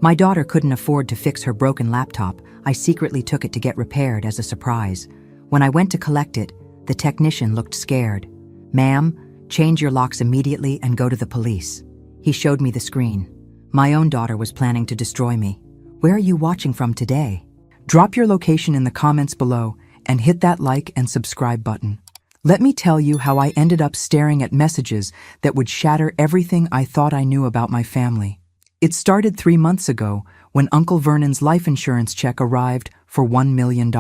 My daughter couldn't afford to fix her broken laptop. I secretly took it to get repaired as a surprise. When I went to collect it, the technician looked scared. "Ma'am, change your locks immediately and go to the police." He showed me the screen. My own daughter was planning to destroy me. Where are you watching from today? Drop your location in the comments below and hit that like and subscribe button. Let me tell you how I ended up staring at messages that would shatter everything I thought I knew about my family. It started 3 months ago when Uncle Vernon's life insurance check arrived for $1 million.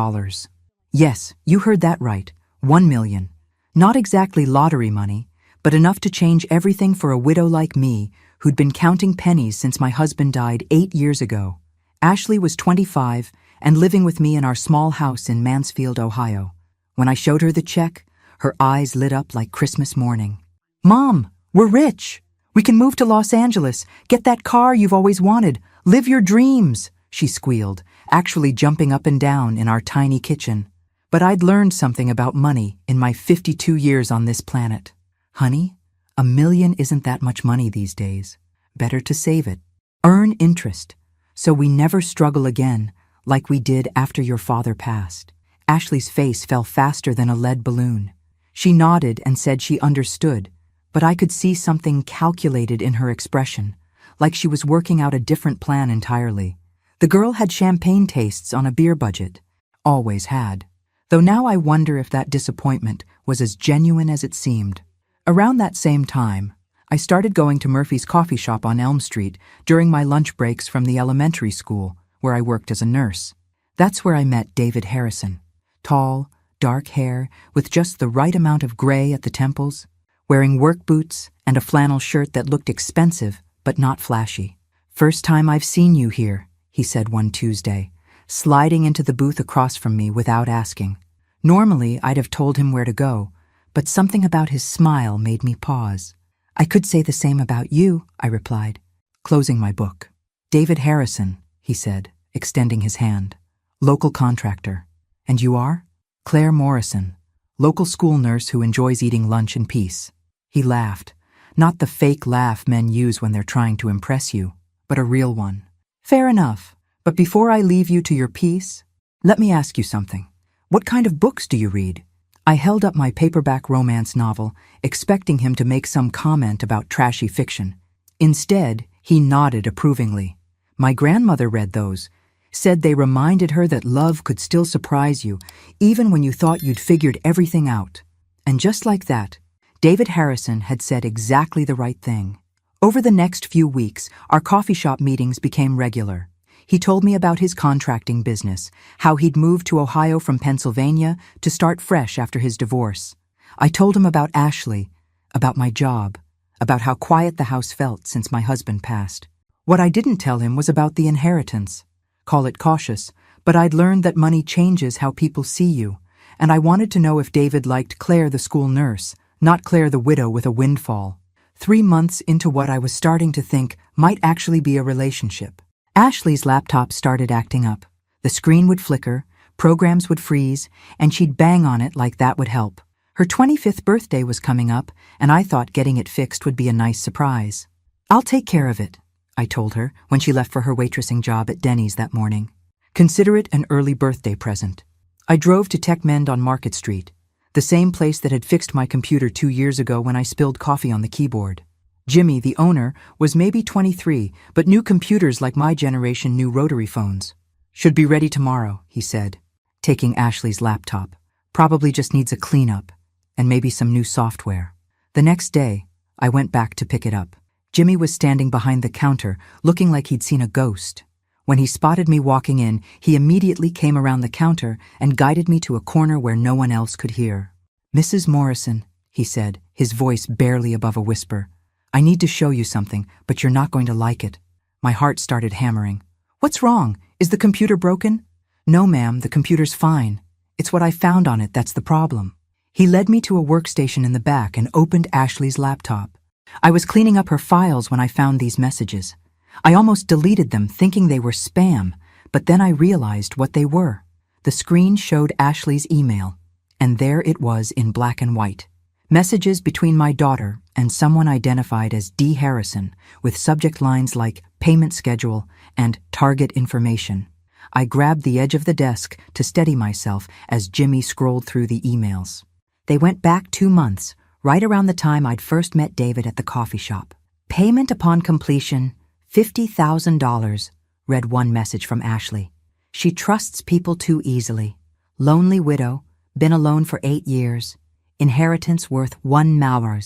Yes, you heard that right, 1 million. Not exactly lottery money, but enough to change everything for a widow like me who'd been counting pennies since my husband died 8 years ago. Ashley was 25 and living with me in our small house in Mansfield, Ohio. When I showed her the check, her eyes lit up like Christmas morning. "Mom, we're rich! We can move to Los Angeles, get that car you've always wanted, live your dreams," she squealed, actually jumping up and down in our tiny kitchen. But I'd learned something about money in my 52 years on this planet. "Honey, $1 million isn't that much money these days. Better to save it. Earn interest, so we never struggle again like we did after your father passed." Ashley's face fell faster than a lead balloon. She nodded and said she understood, but I could see something calculated in her expression, like she was working out a different plan entirely. The girl had champagne tastes on a beer budget. Always had. Though now I wonder if that disappointment was as genuine as it seemed. Around that same time, I started going to Murphy's coffee shop on Elm Street during my lunch breaks from the elementary school, where I worked as a nurse. That's where I met David Harrison. Tall, dark hair, with just the right amount of gray at the temples, wearing work boots and a flannel shirt that looked expensive but not flashy. "First time I've seen you here," he said one Tuesday, sliding into the booth across from me without asking. Normally, I'd have told him where to go, but something about his smile made me pause. "I could say the same about you," I replied, closing my book. "David Harrison," he said, extending his hand. "Local contractor. And you are?" "Claire Morrison, local school nurse who enjoys eating lunch in peace." He laughed, not the fake laugh men use when they're trying to impress you, but a real one. "Fair enough, but before I leave you to your peace, let me ask you something. What kind of books do you read?" I held up my paperback romance novel, expecting him to make some comment about trashy fiction. Instead, he nodded approvingly. "My grandmother read those. Said they reminded her that love could still surprise you, even when you thought you'd figured everything out." And just like that, David Harrison had said exactly the right thing. Over the next few weeks, our coffee shop meetings became regular. He told me about his contracting business, how he'd moved to Ohio from Pennsylvania to start fresh after his divorce. I told him about Ashley, about my job, about how quiet the house felt since my husband passed. What I didn't tell him was about the inheritance. Call it cautious, but I'd learned that money changes how people see you, and I wanted to know if David liked Claire the school nurse, not Claire the widow with a windfall. 3 months into what I was starting to think might actually be a relationship, Ashley's laptop started acting up. The screen would flicker, programs would freeze, and she'd bang on it like that would help. Her 25th birthday was coming up, and I thought getting it fixed would be a nice surprise. "I'll take care of it," I told her when she left for her waitressing job at Denny's that morning. "Consider it an early birthday present." I drove to TechMend on Market Street, the same place that had fixed my computer 2 years ago when I spilled coffee on the keyboard. Jimmy, the owner, was maybe 23, but knew computers like my generation knew rotary phones. "Should be ready tomorrow," he said, taking Ashley's laptop. "Probably just needs a cleanup, and maybe some new software." The next day, I went back to pick it up. Jimmy was standing behind the counter, looking like he'd seen a ghost. When he spotted me walking in, he immediately came around the counter and guided me to a corner where no one else could hear. "Mrs. Morrison," he said, his voice barely above a whisper, "I need to show you something, but you're not going to like it." My heart started hammering. "What's wrong? Is the computer broken?" "No, ma'am, the computer's fine. It's what I found on it that's the problem." He led me to a workstation in the back and opened Ashley's laptop. I was cleaning up her files when I found these messages. I almost deleted them thinking they were spam, but then I realized what they were. The screen showed Ashley's email, and there it was in black and white. Messages between my daughter and someone identified as D. Harrison, with subject lines like payment schedule, and target information. I grabbed the edge of the desk to steady myself as Jimmy scrolled through the emails. They went back 2 months, right around the time I'd first met David at the coffee shop. Payment upon completion, $50,000, read one message from Ashley. She trusts people too easily. Lonely widow, been alone for 8 years. Inheritance worth $1 million.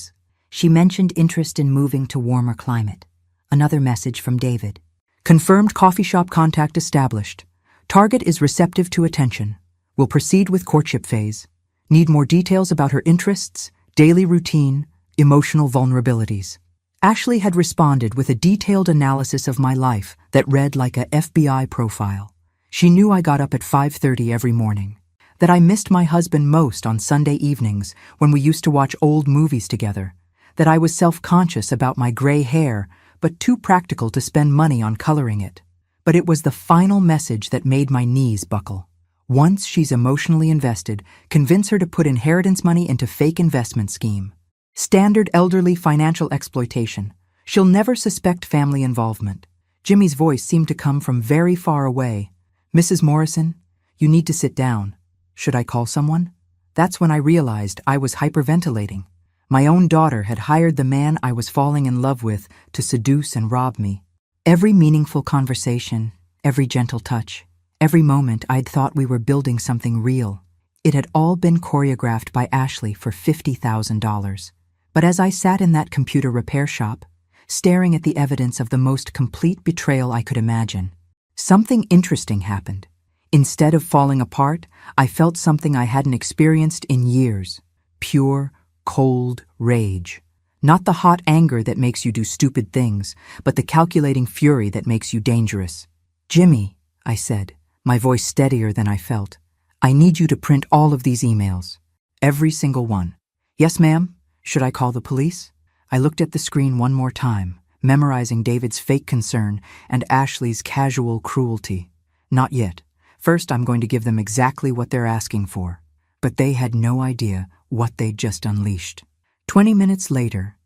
She mentioned interest in moving to warmer climate. Another message from David. Confirmed coffee shop contact established. Target is receptive to attention. Will proceed with courtship phase. Need more details about her interests, daily routine, emotional vulnerabilities. Ashley had responded with a detailed analysis of my life that read like a FBI profile. She knew I got up at 5:30 every morning, that I missed my husband most on Sunday evenings when we used to watch old movies together, that I was self-conscious about my gray hair but too practical to spend money on coloring it. But it was the final message that made my knees buckle. Once she's emotionally invested, convince her to put inheritance money into fake investment scheme. Standard elderly financial exploitation. She'll never suspect family involvement. Jimmy's voice seemed to come from very far away. Mrs. Morrison, you need to sit down. Should I call someone? That's when I realized I was hyperventilating. My own daughter had hired the man I was falling in love with to seduce and rob me. Every meaningful conversation, every gentle touch, every moment I'd thought we were building something real. It had all been choreographed by Ashley for $50,000. But as I sat in that computer repair shop, staring at the evidence of the most complete betrayal I could imagine, something interesting happened. Instead of falling apart, I felt something I hadn't experienced in years. Pure, cold rage. Not the hot anger that makes you do stupid things, but the calculating fury that makes you dangerous. Jimmy, I said, my voice steadier than I felt, I need you to print all of these emails. Every single one. Yes, ma'am? Should I call the police? I looked at the screen one more time, memorizing David's fake concern and Ashley's casual cruelty. Not yet. First, I'm going to give them exactly what they're asking for. But they had no idea what they'd just unleashed. 20 minutes later,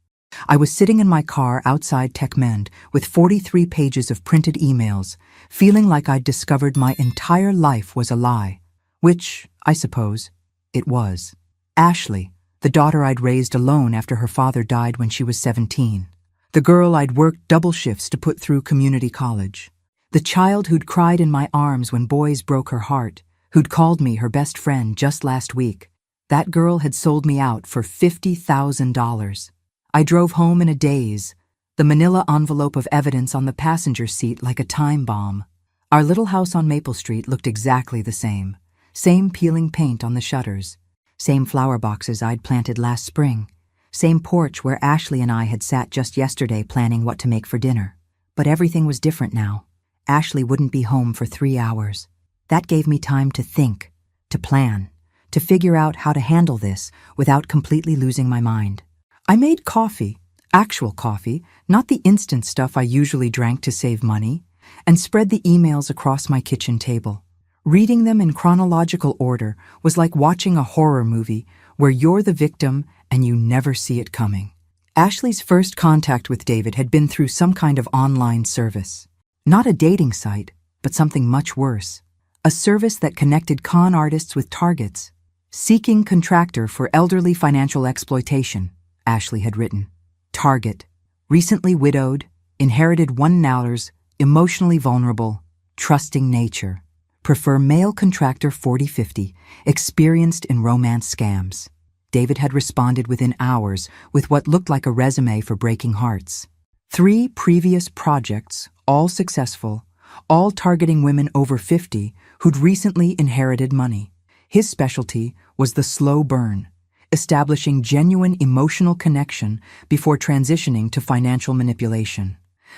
I was sitting in my car outside TechMend with 43 pages of printed emails, feeling like I'd discovered my entire life was a lie. Which, I suppose, it was. Ashley, the daughter I'd raised alone after her father died when she was 17. The girl I'd worked double shifts to put through community college. The child who'd cried in my arms when boys broke her heart, who'd called me her best friend just last week. That girl had sold me out for $50,000. I drove home in a daze, the manila envelope of evidence on the passenger seat like a time bomb. Our little house on Maple Street looked exactly the same. Same peeling paint on the shutters. Same flower boxes I'd planted last spring. Same porch where Ashley and I had sat just yesterday planning what to make for dinner. But everything was different now. Ashley wouldn't be home for 3 hours. That gave me time to think, to plan, to figure out how to handle this without completely losing my mind. I made coffee, actual coffee, not the instant stuff I usually drank to save money, and spread the emails across my kitchen table. Reading them in chronological order was like watching a horror movie where you're the victim and you never see it coming. Ashley's first contact with David had been through some kind of online service. Not a dating site, but something much worse. A service that connected con artists with targets. Seeking contractor for elderly financial exploitation, Ashley had written. Target. Recently widowed, inherited $1 million, emotionally vulnerable, trusting nature. Prefer male contractor 40-50, experienced in romance scams. David had responded within hours with what looked like a resume for breaking hearts. 3 previous projects, all successful, all targeting women over 50 who'd recently inherited money. His specialty was the slow burn, establishing genuine emotional connection before transitioning to financial manipulation.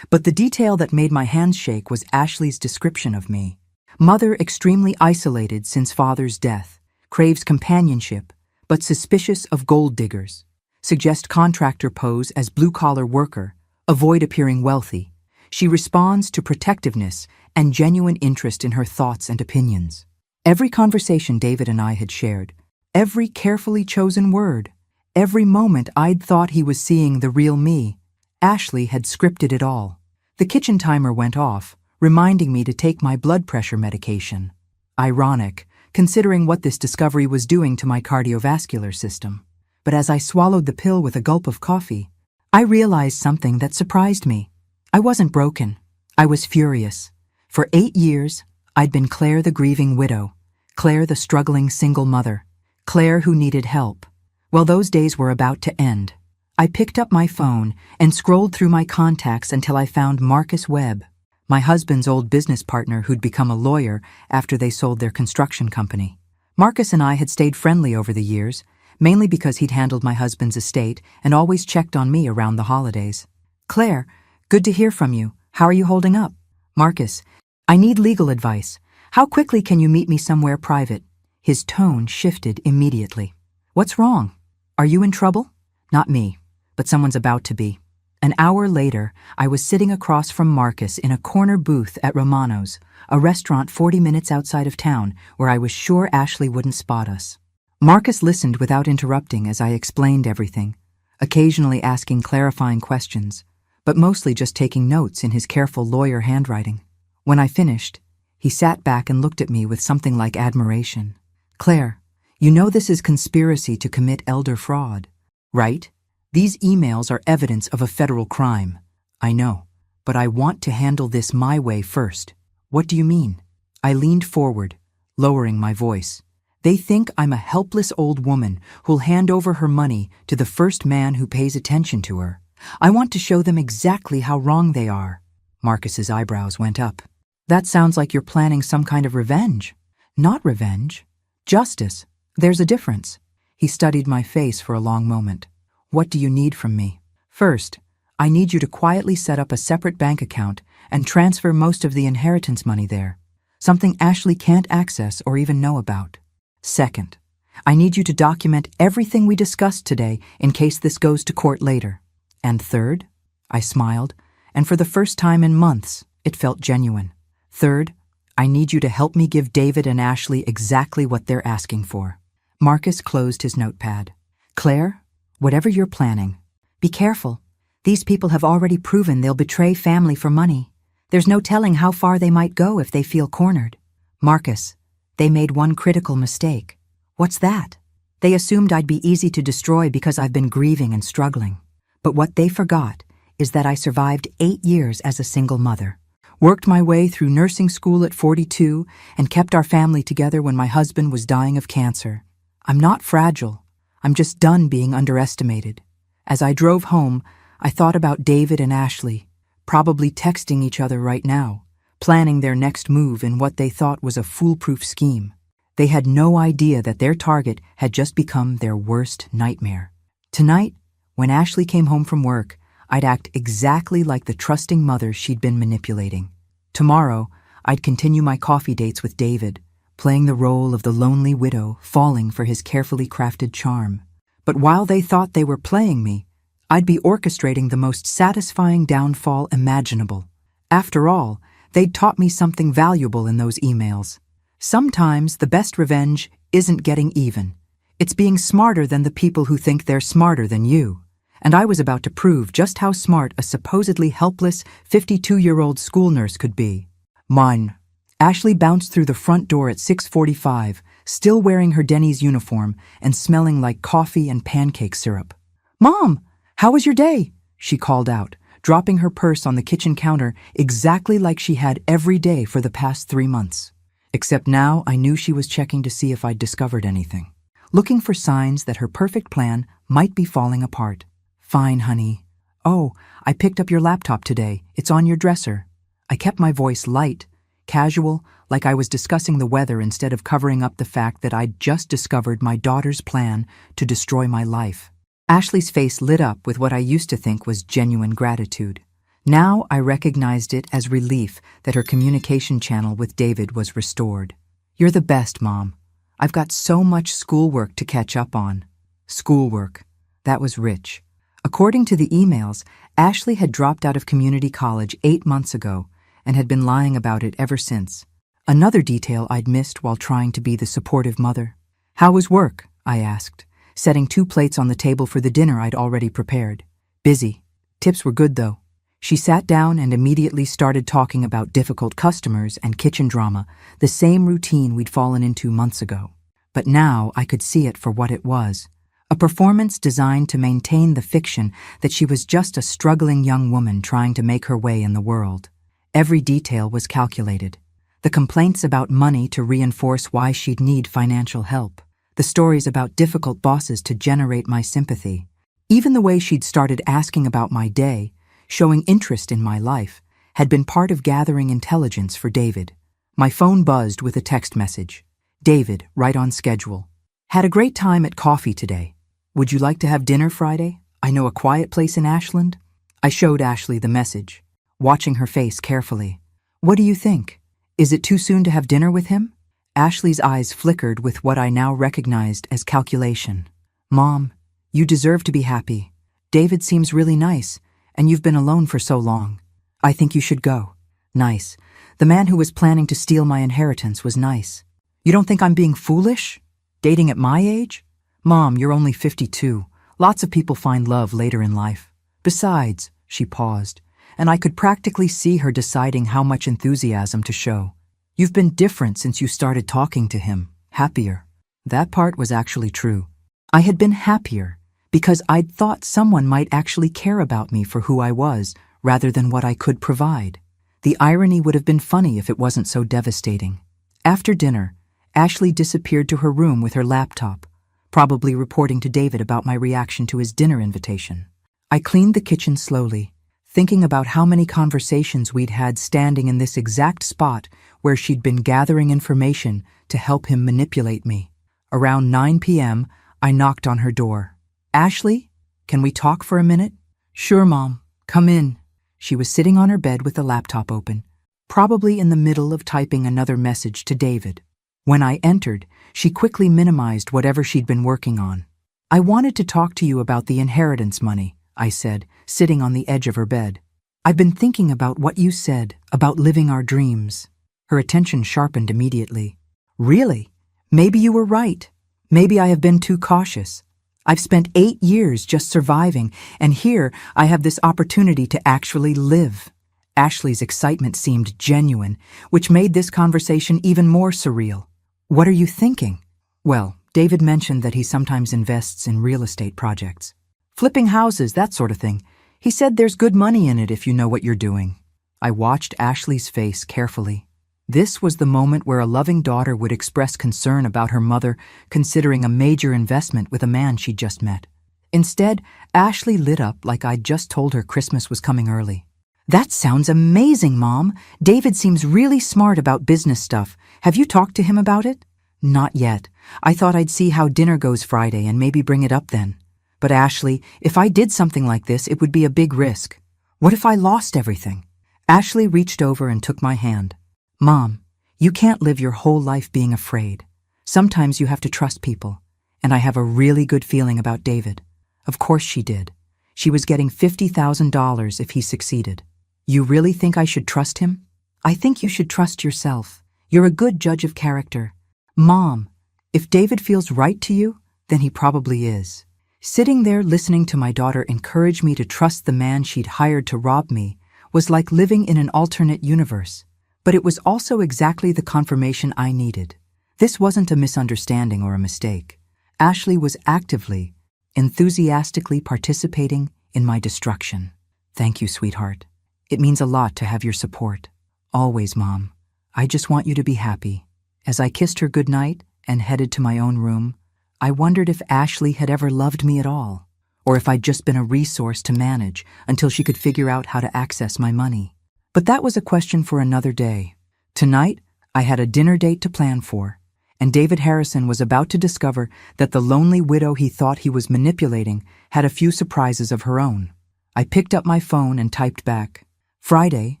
But the detail that made my hands shake was Ashley's description of me. Mother extremely isolated since father's death, craves companionship, but suspicious of gold diggers. Suggest contractor pose as blue-collar worker, avoid appearing wealthy. She responds to protectiveness and genuine interest in her thoughts and opinions. Every conversation David and I had shared, every carefully chosen word, every moment I'd thought he was seeing the real me, Ashley had scripted it all. The kitchen timer went off, reminding me to take my blood pressure medication. Ironic, considering what this discovery was doing to my cardiovascular system. But as I swallowed the pill with a gulp of coffee, I realized something that surprised me. I wasn't broken. I was furious. For 8 years, I'd been Claire the grieving widow, Claire the struggling single mother, Claire who needed help. Well, those days were about to end. I picked up my phone and scrolled through my contacts until I found Marcus Webb, my husband's old business partner who'd become a lawyer after they sold their construction company. Marcus and I had stayed friendly over the years, mainly because he'd handled my husband's estate and always checked on me around the holidays. "Claire, good to hear from you. How are you holding up?" "Marcus, I need legal advice. How quickly can you meet me somewhere private?" His tone shifted immediately. "What's wrong? Are you in trouble?" "Not me, but someone's about to be." An hour later, I was sitting across from Marcus in a corner booth at Romano's, a restaurant 40 minutes outside of town where I was sure Ashley wouldn't spot us. Marcus listened without interrupting as I explained everything, occasionally asking clarifying questions, but mostly just taking notes in his careful lawyer handwriting. When I finished, he sat back and looked at me with something like admiration. "Claire, you know this is conspiracy to commit elder fraud, right? These emails are evidence of a federal crime." "I know, but I want to handle this my way first." "What do you mean?" I leaned forward, lowering my voice. "They think I'm a helpless old woman who'll hand over her money to the first man who pays attention to her. I want to show them exactly how wrong they are." Marcus's eyebrows went up. "That sounds like you're planning some kind of revenge." "Not revenge. Justice. There's a difference." He studied my face for a long moment. "What do you need from me?" "First, I need you to quietly set up a separate bank account and transfer most of the inheritance money there, something Ashley can't access or even know about. Second, I need you to document everything we discussed today in case this goes to court later. And third," I smiled, and for the first time in months, it felt genuine. "Third, I need you to help me give David and Ashley exactly what they're asking for." Marcus closed his notepad. "Claire, whatever you're planning, be careful. These people have already proven they'll betray family for money. There's no telling how far they might go if they feel cornered." "Marcus, they made one critical mistake." "What's that?" "They assumed I'd be easy to destroy because I've been grieving and struggling. But what they forgot is that I survived 8 years as a single mother. Worked my way through nursing school at 42 and kept our family together when my husband was dying of cancer. I'm not fragile. I'm just done being underestimated." As I drove home, I thought about David and Ashley, probably texting each other right now, planning their next move in what they thought was a foolproof scheme. They had no idea that their target had just become their worst nightmare. Tonight, when Ashley came home from work, I'd act exactly like the trusting mother she'd been manipulating. Tomorrow, I'd continue my coffee dates with David, playing the role of the lonely widow falling for his carefully crafted charm. But while they thought they were playing me, I'd be orchestrating the most satisfying downfall imaginable. After all, they'd taught me something valuable in those emails. Sometimes the best revenge isn't getting even. It's being smarter than the people who think they're smarter than you. And I was about to prove just how smart a supposedly helpless 52-year-old school nurse could be. "Mine." Ashley bounced through the front door at 6:45, still wearing her Denny's uniform and smelling like coffee and pancake syrup. "Mom, how was your day?" she called out, dropping her purse on the kitchen counter exactly like she had every day for the past 3 months. Except now I knew she was checking to see if I'd discovered anything, looking for signs that her perfect plan might be falling apart. "Fine, honey. Oh, I picked up your laptop today. It's on your dresser." I kept my voice light, casual, like I was discussing the weather instead of covering up the fact that I'd just discovered my daughter's plan to destroy my life. Ashley's face lit up with what I used to think was genuine gratitude. Now I recognized it as relief that her communication channel with David was restored. "You're the best, Mom. I've got so much schoolwork to catch up on." Schoolwork. That was rich. According to the emails, Ashley had dropped out of community college 8 months ago and had been lying about it ever since. Another detail I'd missed while trying to be the supportive mother. "How was work?" I asked, setting 2 plates on the table for the dinner I'd already prepared. "Busy. Tips were good, though." She sat down and immediately started talking about difficult customers and kitchen drama, the same routine we'd fallen into months ago. But now I could see it for what it was. A performance designed to maintain the fiction that she was just a struggling young woman trying to make her way in the world. Every detail was calculated. The complaints about money to reinforce why she'd need financial help. The stories about difficult bosses to generate my sympathy. Even the way she'd started asking about my day, showing interest in my life, had been part of gathering intelligence for David. My phone buzzed with a text message. David, right on schedule. Had a great time at coffee today. Would you like to have dinner Friday? I know a quiet place in Ashland. I showed Ashley the message, watching her face carefully. What do you think? Is it too soon to have dinner with him? Ashley's eyes flickered with what I now recognized as calculation. Mom, you deserve to be happy. David seems really nice, and you've been alone for so long. I think you should go. Nice. The man who was planning to steal my inheritance was nice. You don't think I'm being foolish? Dating at my age? Mom, you're only 52. Lots of people find love later in life. Besides, she paused, and I could practically see her deciding how much enthusiasm to show. You've been different since you started talking to him, happier. That part was actually true. I had been happier because I'd thought someone might actually care about me for who I was rather than what I could provide. The irony would have been funny if it wasn't so devastating. After dinner, Ashley disappeared to her room with her laptop, probably reporting to David about my reaction to his dinner invitation. I cleaned the kitchen slowly, thinking about how many conversations we'd had standing in this exact spot where she'd been gathering information to help him manipulate me. Around 9 p.m., I knocked on her door. Ashley, can we talk for a minute? Sure, Mom. Come in. She was sitting on her bed with the laptop open, probably in the middle of typing another message to David. When I entered, she quickly minimized whatever she'd been working on. I wanted to talk to you about the inheritance money, I said, sitting on the edge of her bed. I've been thinking about what you said about living our dreams. Her attention sharpened immediately. Really? Maybe you were right. Maybe I have been too cautious. I've spent 8 years just surviving, and here I have this opportunity to actually live. Ashley's excitement seemed genuine, which made this conversation even more surreal. What are you thinking? Well, David mentioned that he sometimes invests in real estate projects. Flipping houses, that sort of thing. He said there's good money in it if you know what you're doing. I watched Ashley's face carefully. This was the moment where a loving daughter would express concern about her mother considering a major investment with a man she'd just met. Instead, Ashley lit up like I'd just told her Christmas was coming early. That sounds amazing, Mom. David seems really smart about business stuff. Have you talked to him about it? Not yet. I thought I'd see how dinner goes Friday and maybe bring it up then. But Ashley, if I did something like this, it would be a big risk. What if I lost everything? Ashley reached over and took my hand. Mom, you can't live your whole life being afraid. Sometimes you have to trust people. And I have a really good feeling about David. Of course she did. She was getting $50,000 if he succeeded. You really think I should trust him? I think you should trust yourself. You're a good judge of character. Mom, if David feels right to you, then he probably is. Sitting there listening to my daughter encourage me to trust the man she'd hired to rob me was like living in an alternate universe. But it was also exactly the confirmation I needed. This wasn't a misunderstanding or a mistake. Ashley was actively, enthusiastically participating in my destruction. Thank you, sweetheart. It means a lot to have your support. Always, Mom. I just want you to be happy. As I kissed her goodnight and headed to my own room, I wondered if Ashley had ever loved me at all, or if I'd just been a resource to manage until she could figure out how to access my money. But that was a question for another day. Tonight, I had a dinner date to plan for, and David Harrison was about to discover that the lonely widow he thought he was manipulating had a few surprises of her own. I picked up my phone and typed back, Friday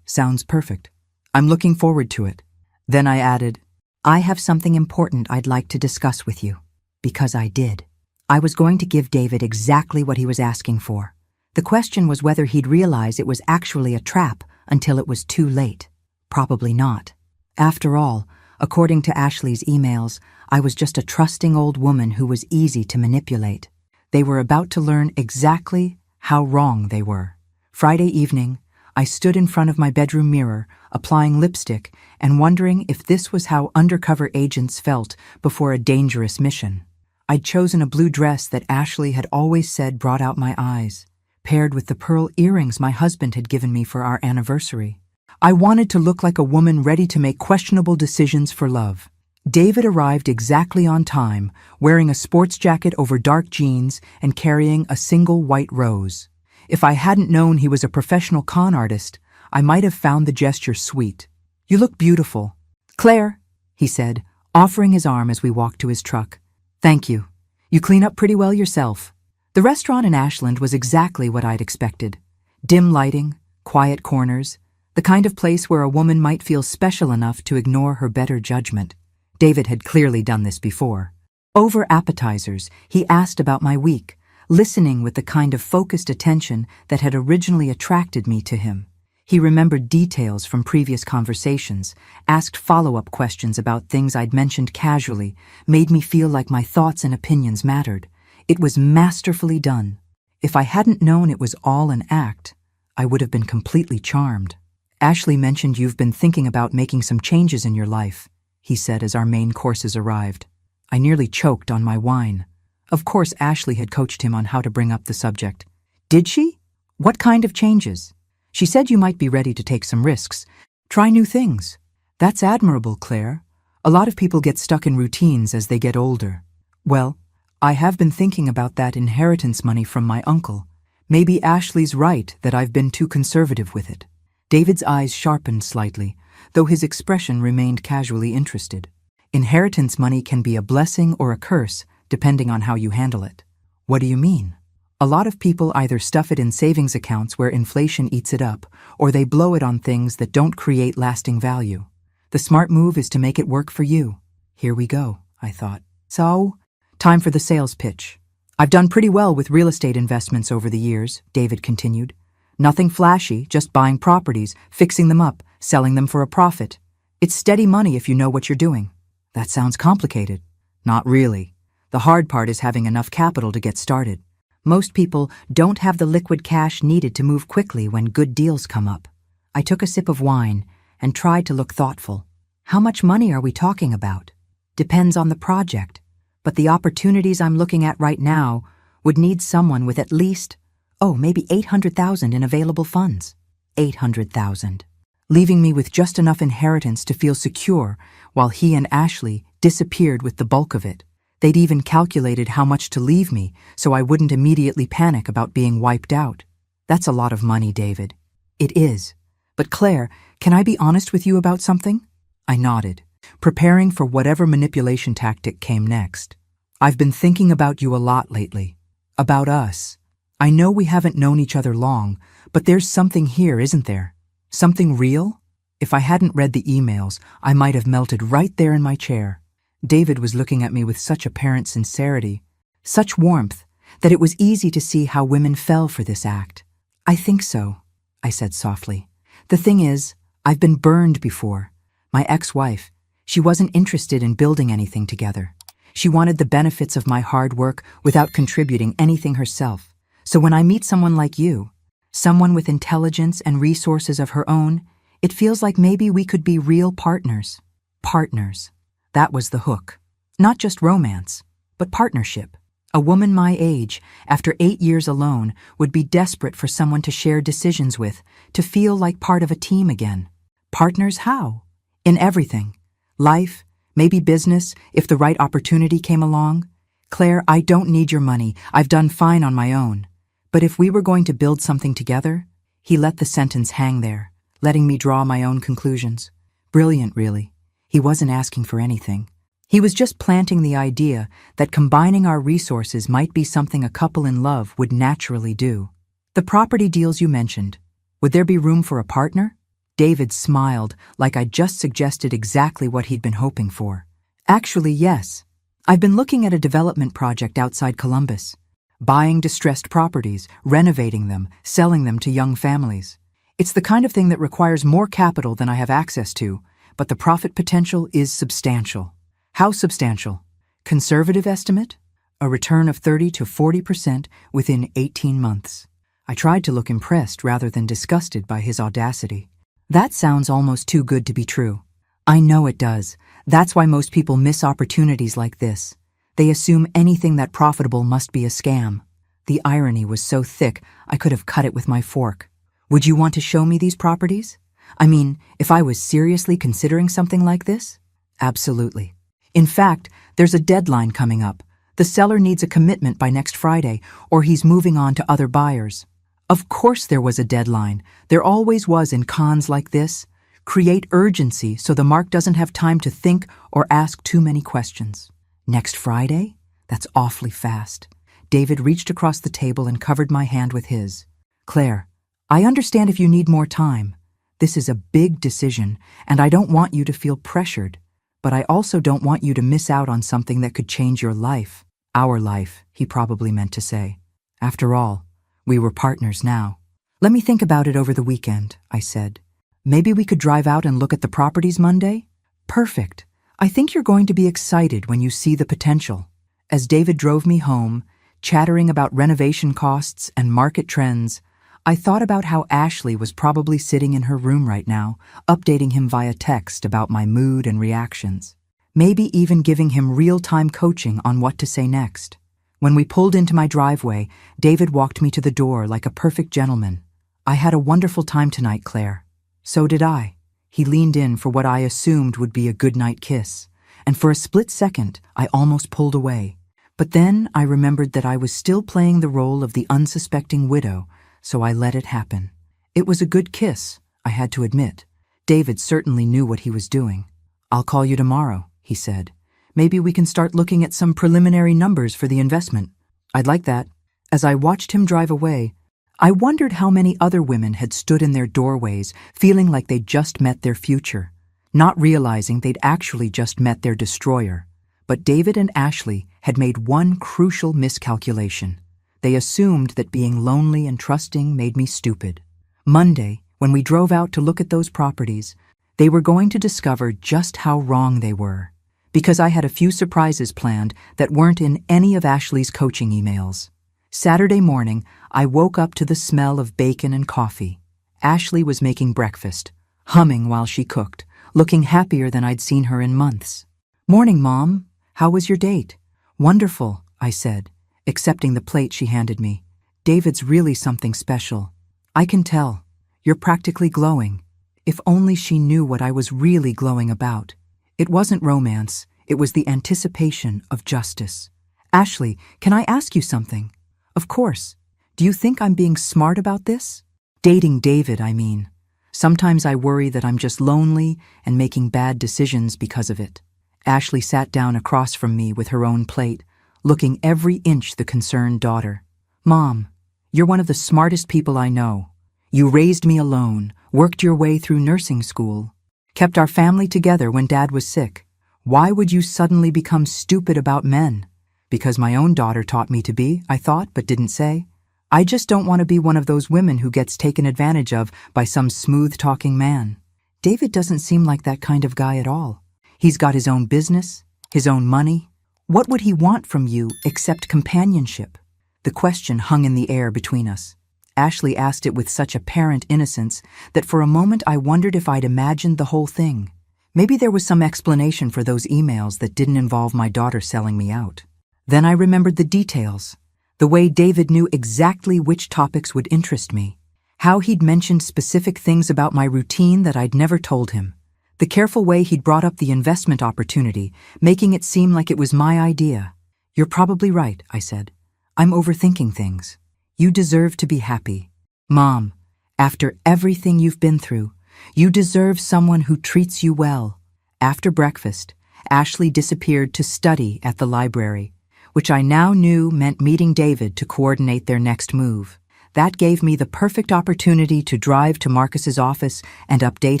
sounds perfect. I'm looking forward to it. Then I added, I have something important I'd like to discuss with you. Because I did. I was going to give David exactly what he was asking for. The question was whether he'd realize it was actually a trap until it was too late. Probably not. After all, according to Ashley's emails, I was just a trusting old woman who was easy to manipulate. They were about to learn exactly how wrong they were. Friday evening, I stood in front of my bedroom mirror, applying lipstick and wondering if this was how undercover agents felt before a dangerous mission. I'd chosen a blue dress that Ashley had always said brought out my eyes, paired with the pearl earrings my husband had given me for our anniversary. I wanted to look like a woman ready to make questionable decisions for love. David arrived exactly on time, wearing a sports jacket over dark jeans and carrying a single white rose. If I hadn't known he was a professional con artist, I might have found the gesture sweet. "You look beautiful." "Claire," he said, offering his arm as we walked to his truck. "Thank you. You clean up pretty well yourself." The restaurant in Ashland was exactly what I'd expected. Dim lighting, quiet corners, the kind of place where a woman might feel special enough to ignore her better judgment. David had clearly done this before. Over appetizers, he asked about my week, listening with the kind of focused attention that had originally attracted me to him. He remembered details from previous conversations, asked follow-up questions about things I'd mentioned casually, made me feel like my thoughts and opinions mattered. It was masterfully done. If I hadn't known it was all an act, I would have been completely charmed. "Ashley mentioned you've been thinking about making some changes in your life," he said as our main courses arrived. I nearly choked on my wine. Of course Ashley had coached him on how to bring up the subject. "Did she? What kind of changes?" "She said you might be ready to take some risks. Try new things." "That's admirable, Claire. A lot of people get stuck in routines as they get older." "Well, I have been thinking about that inheritance money from my uncle. Maybe Ashley's right that I've been too conservative with it." David's eyes sharpened slightly, though his expression remained casually interested. "Inheritance money can be a blessing or a curse, depending on how you handle it." "What do you mean?" "A lot of people either stuff it in savings accounts where inflation eats it up, or they blow it on things that don't create lasting value. The smart move is to make it work for you." Here we go, I thought. "So, time for the sales pitch. I've done pretty well with real estate investments over the years," David continued. "Nothing flashy, just buying properties, fixing them up, selling them for a profit. It's steady money if you know what you're doing." "That sounds complicated." "Not really. The hard part is having enough capital to get started. Most people don't have the liquid cash needed to move quickly when good deals come up." I took a sip of wine and tried to look thoughtful. "How much money are we talking about?" "Depends on the project, but the opportunities I'm looking at right now would need someone with at least, maybe 800,000 in available funds." 800,000. Leaving me with just enough inheritance to feel secure while he and Ashley disappeared with the bulk of it. They'd even calculated how much to leave me so I wouldn't immediately panic about being wiped out. "That's a lot of money, David." "It is. But Claire, can I be honest with you about something?" I nodded, preparing for whatever manipulation tactic came next. "I've been thinking about you a lot lately. About us. I know we haven't known each other long, but there's something here, isn't there? Something real?" If I hadn't read the emails, I might have melted right there in my chair. David was looking at me with such apparent sincerity, such warmth, that it was easy to see how women fell for this act. "I think so," I said softly. "The thing is, I've been burned before. My ex-wife, she wasn't interested in building anything together. She wanted the benefits of my hard work without contributing anything herself. So when I meet someone like you, someone with intelligence and resources of her own, it feels like maybe we could be real partners." Partners. That was the hook. Not just romance, but partnership. A woman my age, after 8 years alone, would be desperate for someone to share decisions with, to feel like part of a team again. Partners how? In everything. Life, maybe business, if the right opportunity came along. "Claire, I don't need your money. I've done fine on my own. But if we were going to build something together," he let the sentence hang there, letting me draw my own conclusions. Brilliant, really. He wasn't asking for anything. He was just planting the idea that combining our resources might be something a couple in love would naturally do. "The property deals you mentioned, would there be room for a partner?" David smiled like I'd just suggested exactly what he'd been hoping for. "Actually, yes. I've been looking at a development project outside Columbus. Buying distressed properties, renovating them, selling them to young families. It's the kind of thing that requires more capital than I have access to, but the profit potential is substantial." "How substantial?" "Conservative estimate? A return of 30 to 40% within 18 months. I tried to look impressed rather than disgusted by his audacity. That sounds almost too good to be true. I know it does. That's why most people miss opportunities like this. They assume anything that profitable must be a scam. The irony was so thick, I could have cut it with my fork. Would you want to show me these properties? I mean, if I was seriously considering something like this? Absolutely. In fact, there's a deadline coming up. The seller needs a commitment by next Friday, or he's moving on to other buyers. Of course there was a deadline. There always was in cons like this. Create urgency so the mark doesn't have time to think or ask too many questions. Next Friday? That's awfully fast. David reached across the table and covered my hand with his. Claire, I understand if you need more time. This is a big decision, and I don't want you to feel pressured. But I also don't want you to miss out on something that could change your life. Our life, he probably meant to say. After all, we were partners now. Let me think about it over the weekend, I said. Maybe we could drive out and look at the properties Monday? Perfect. I think you're going to be excited when you see the potential. As David drove me home, chattering about renovation costs and market trends, I thought about how Ashley was probably sitting in her room right now, updating him via text about my mood and reactions. Maybe even giving him real-time coaching on what to say next. When we pulled into my driveway, David walked me to the door like a perfect gentleman. I had a wonderful time tonight, Claire. So did I. He leaned in for what I assumed would be a goodnight kiss, and for a split second, I almost pulled away. But then I remembered that I was still playing the role of the unsuspecting widow, so I let it happen. It was a good kiss, I had to admit. David certainly knew what he was doing. I'll call you tomorrow, he said. Maybe we can start looking at some preliminary numbers for the investment. I'd like that. As I watched him drive away, I wondered how many other women had stood in their doorways feeling like they'd just met their future, not realizing they'd actually just met their destroyer. But David and Ashley had made one crucial miscalculation. They assumed that being lonely and trusting made me stupid. Monday, when we drove out to look at those properties, they were going to discover just how wrong they were, because I had a few surprises planned that weren't in any of Ashley's coaching emails. Saturday morning, I woke up to the smell of bacon and coffee. Ashley was making breakfast, humming while she cooked, looking happier than I'd seen her in months. "Morning, Mom. How was your date?" "Wonderful," I said, accepting the plate she handed me. "David's really something special. I can tell. You're practically glowing." If only she knew what I was really glowing about. It wasn't romance, it was the anticipation of justice. "Ashley, can I ask you something?" "Of course. Do you think I'm being smart about this?" "Dating David, I mean. Sometimes I worry that I'm just lonely and making bad decisions because of it." Ashley sat down across from me with her own plate, looking every inch the concerned daughter. "Mom, you're one of the smartest people I know. You raised me alone, worked your way through nursing school, kept our family together when Dad was sick. Why would you suddenly become stupid about men?" "Because my own daughter taught me to be," I thought, but didn't say. "I just don't want to be one of those women who gets taken advantage of by some smooth-talking man." David doesn't seem like that kind of guy at all. He's got his own business, his own money. What would he want from you except companionship? The question hung in the air between us. Ashley asked it with such apparent innocence that for a moment I wondered if I'd imagined the whole thing. Maybe there was some explanation for those emails that didn't involve my daughter selling me out. Then I remembered the details, the way David knew exactly which topics would interest me, how he'd mentioned specific things about my routine that I'd never told him, the careful way he'd brought up the investment opportunity, making it seem like it was my idea. "You're probably right," I said. "I'm overthinking things. You deserve to be happy. Mom, after everything you've been through, you deserve someone who treats you well." After breakfast, Ashley disappeared to study at the library, which I now knew meant meeting David to coordinate their next move. That gave me the perfect opportunity to drive to Marcus's office and update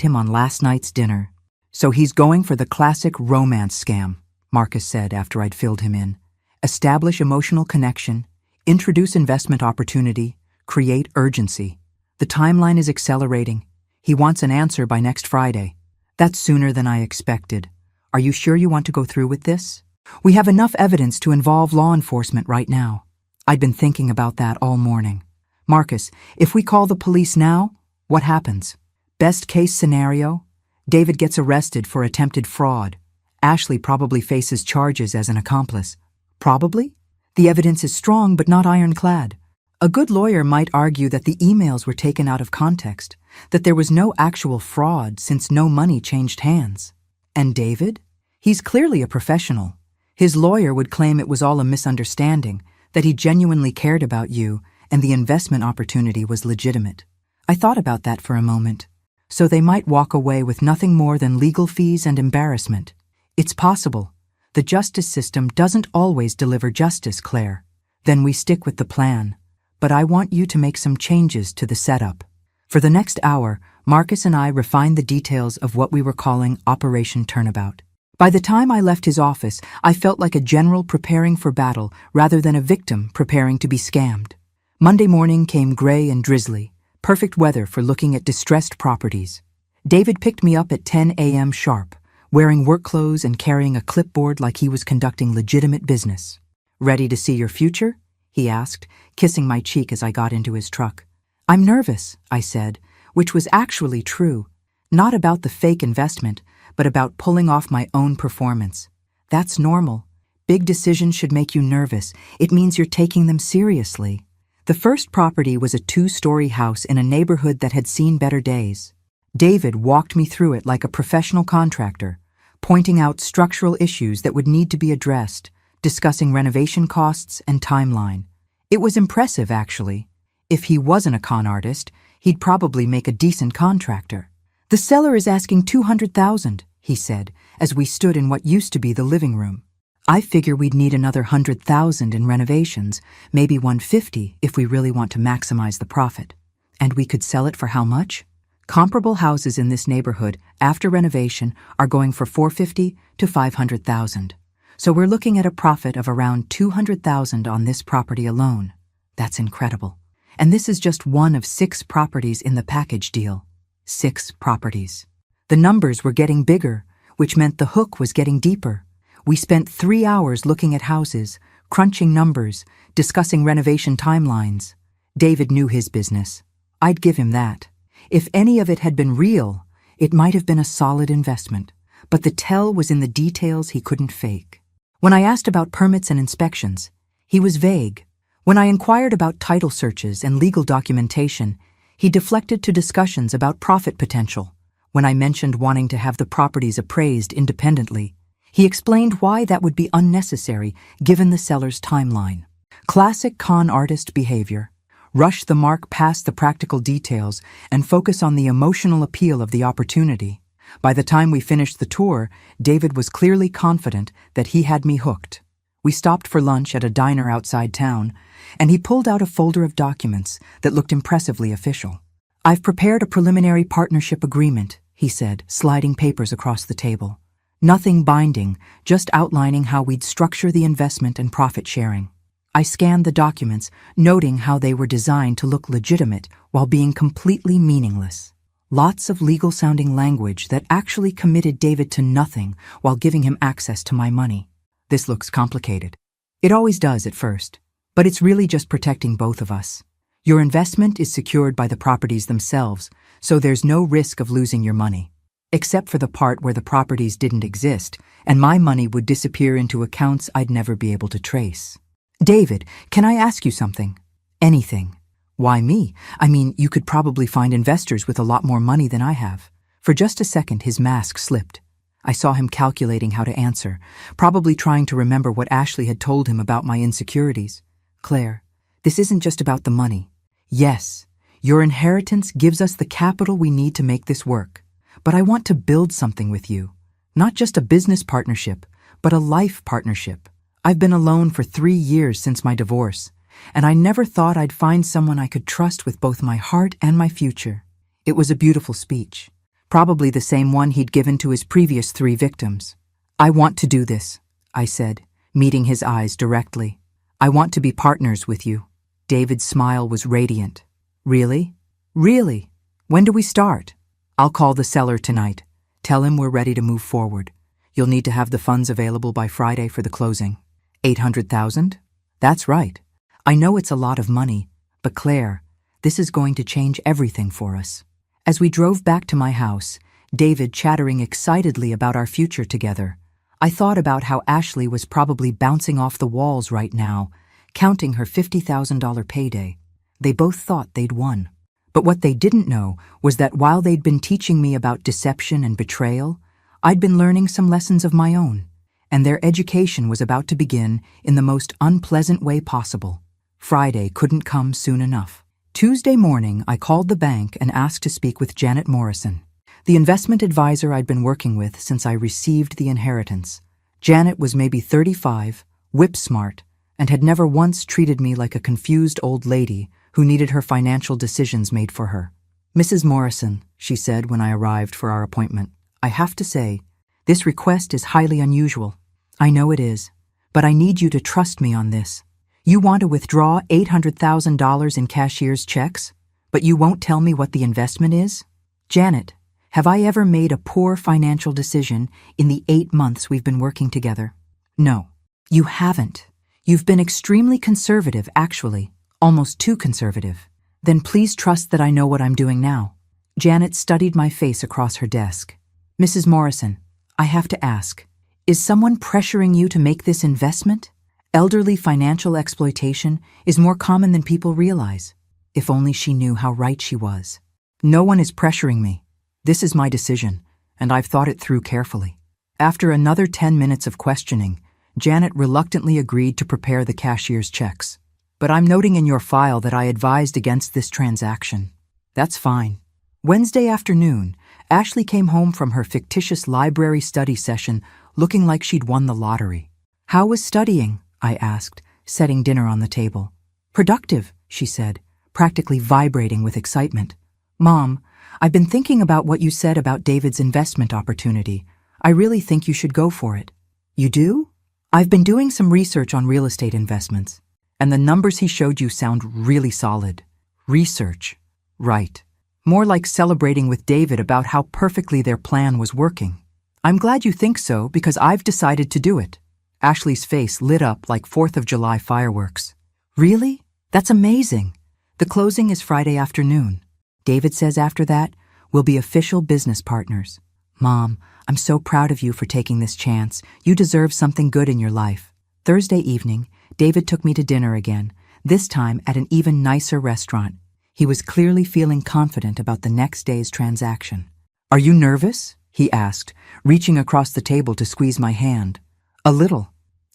him on last night's dinner. "So he's going for the classic romance scam," Marcus said after I'd filled him in. "Establish emotional connection, introduce investment opportunity, create urgency. The timeline is accelerating. He wants an answer by next Friday. That's sooner than I expected. Are you sure you want to go through with this? We have enough evidence to involve law enforcement right now." I'd been thinking about that all morning. Marcus, if we call the police now, what happens? Best case scenario? David gets arrested for attempted fraud. Ashley probably faces charges as an accomplice. Probably? The evidence is strong but not ironclad. A good lawyer might argue that the emails were taken out of context, that there was no actual fraud since no money changed hands. And David? He's clearly a professional. His lawyer would claim it was all a misunderstanding, that he genuinely cared about you, and the investment opportunity was legitimate. I thought about that for a moment. So they might walk away with nothing more than legal fees and embarrassment. It's possible. The justice system doesn't always deliver justice, Claire. Then we stick with the plan. But I want you to make some changes to the setup. For the next hour, Marcus and I refined the details of what we were calling Operation Turnabout. By the time I left his office, I felt like a general preparing for battle rather than a victim preparing to be scammed. Monday morning came gray and drizzly, perfect weather for looking at distressed properties. David picked me up at 10 a.m. sharp, wearing work clothes and carrying a clipboard like he was conducting legitimate business. "Ready to see your future?" he asked, kissing my cheek as I got into his truck. "I'm nervous," I said, which was actually true. Not about the fake investment, but about pulling off my own performance. That's normal. Big decisions should make you nervous. It means you're taking them seriously. The first property was a 2-story house in a neighborhood that had seen better days. David walked me through it like a professional contractor, pointing out structural issues that would need to be addressed, discussing renovation costs and timeline. It was impressive, actually. If he wasn't a con artist, he'd probably make a decent contractor. "The seller is asking $200,000, he said, as we stood in what used to be the living room. "I figure we'd need another $100,000 in renovations, maybe $150 if we really want to maximize the profit. And we could sell it for how much? Comparable houses in this neighborhood, after renovation, are going for $450,000 to $500,000. So we're looking at a profit of around $200,000 on this property alone. That's incredible. And this is just one of 6 properties in the package deal. 6 properties. The numbers were getting bigger, which meant the hook was getting deeper. We spent 3 hours looking at houses, crunching numbers, discussing renovation timelines. David knew his business. I'd give him that. If any of it had been real, it might have been a solid investment. But the tell was in the details he couldn't fake. When I asked about permits and inspections, he was vague. When I inquired about title searches and legal documentation, he deflected to discussions about profit potential. When I mentioned wanting to have the properties appraised independently, he explained why that would be unnecessary given the seller's timeline. Classic con artist behavior. Rush the mark past the practical details and focus on the emotional appeal of the opportunity. By the time we finished the tour, David was clearly confident that he had me hooked. We stopped for lunch at a diner outside town, and he pulled out a folder of documents that looked impressively official. "I've prepared a preliminary partnership agreement," he said, sliding papers across the table. "Nothing binding, just outlining how we'd structure the investment and profit sharing." I scanned the documents, noting how they were designed to look legitimate while being completely meaningless. Lots of legal-sounding language that actually committed David to nothing while giving him access to my money. This looks complicated. It always does at first, but it's really just protecting both of us. Your investment is secured by the properties themselves, so there's no risk of losing your money. Except for the part where the properties didn't exist, and my money would disappear into accounts I'd never be able to trace. "David, can I ask you something?" "Anything." "Why me? I mean, you could probably find investors with a lot more money than I have." For just a second, his mask slipped. I saw him calculating how to answer, probably trying to remember what Ashley had told him about my insecurities. "Claire, this isn't just about the money. Yes, your inheritance gives us the capital we need to make this work. But I want to build something with you. Not just a business partnership, but a life partnership. I've been alone for 3 years since my divorce, and I never thought I'd find someone I could trust with both my heart and my future." It was a beautiful speech, probably the same one he'd given to his previous 3 victims. "I want to do this," I said, meeting his eyes directly. "I want to be partners with you." David's smile was radiant. "Really? Really? When do we start?" "I'll call the seller tonight. Tell him we're ready to move forward. You'll need to have the funds available by Friday for the closing." $800,000? That's right. I know it's a lot of money, but Claire, This is going to change everything for us. As we drove back to my house, David chattering excitedly about our future together, I thought about how Ashley was probably bouncing off the walls right now, counting her $50,000 payday. They both thought they'd won. But what they didn't know was that while they'd been teaching me about deception and betrayal, I'd been learning some lessons of my own, and their education was about to begin in the most unpleasant way possible. Friday couldn't come soon enough. Tuesday morning, I called the bank and asked to speak with Janet Morrison, the investment advisor I'd been working with since I received the inheritance. Janet was maybe 35, whip-smart, and had never once treated me like a confused old lady who needed her financial decisions made for her. "Mrs. Morrison," she said when I arrived for our appointment, "I have to say, this request is highly unusual. I know it is, but I need you to trust me on this. You want to withdraw $800,000 in cashier's checks, but you won't tell me what the investment is? Janet, have I ever made a poor financial decision in the 8 months we've been working together? No, you haven't. You've been extremely conservative, actually, almost too conservative. Then please trust that I know what I'm doing now." Janet studied my face across her desk. "Mrs. Morrison, I have to ask, is someone pressuring you to make this investment? Elderly financial exploitation is more common than people realize." If only she knew how right she was. "No one is pressuring me. This is my decision, and I've thought it through carefully." After another 10 minutes of questioning, Janet reluctantly agreed to prepare the cashier's checks. "But I'm noting in your file that I advised against this transaction." "That's fine." Wednesday afternoon, Ashley came home from her fictitious library study session looking like she'd won the lottery. "How was studying?" I asked, setting dinner on the table. "Productive," she said, practically vibrating with excitement. "Mom, I've been thinking about what you said about David's investment opportunity. I really think you should go for it." "You do?" "I've been doing some research on real estate investments, and the numbers he showed you sound really solid." "Research." "Right. More like celebrating with David about how perfectly their plan was working." "I'm glad you think so, because I've decided to do it." Ashley's face lit up like 4th of July fireworks. "Really? That's amazing. The closing is Friday afternoon. David says after that, we'll be official business partners." "Mom, I'm so proud of you for taking this chance. You deserve something good in your life." Thursday evening, David took me to dinner again, this time at an even nicer restaurant. He was clearly feeling confident about the next day's transaction. "Are you nervous?" he asked, reaching across the table to squeeze my hand. "A little.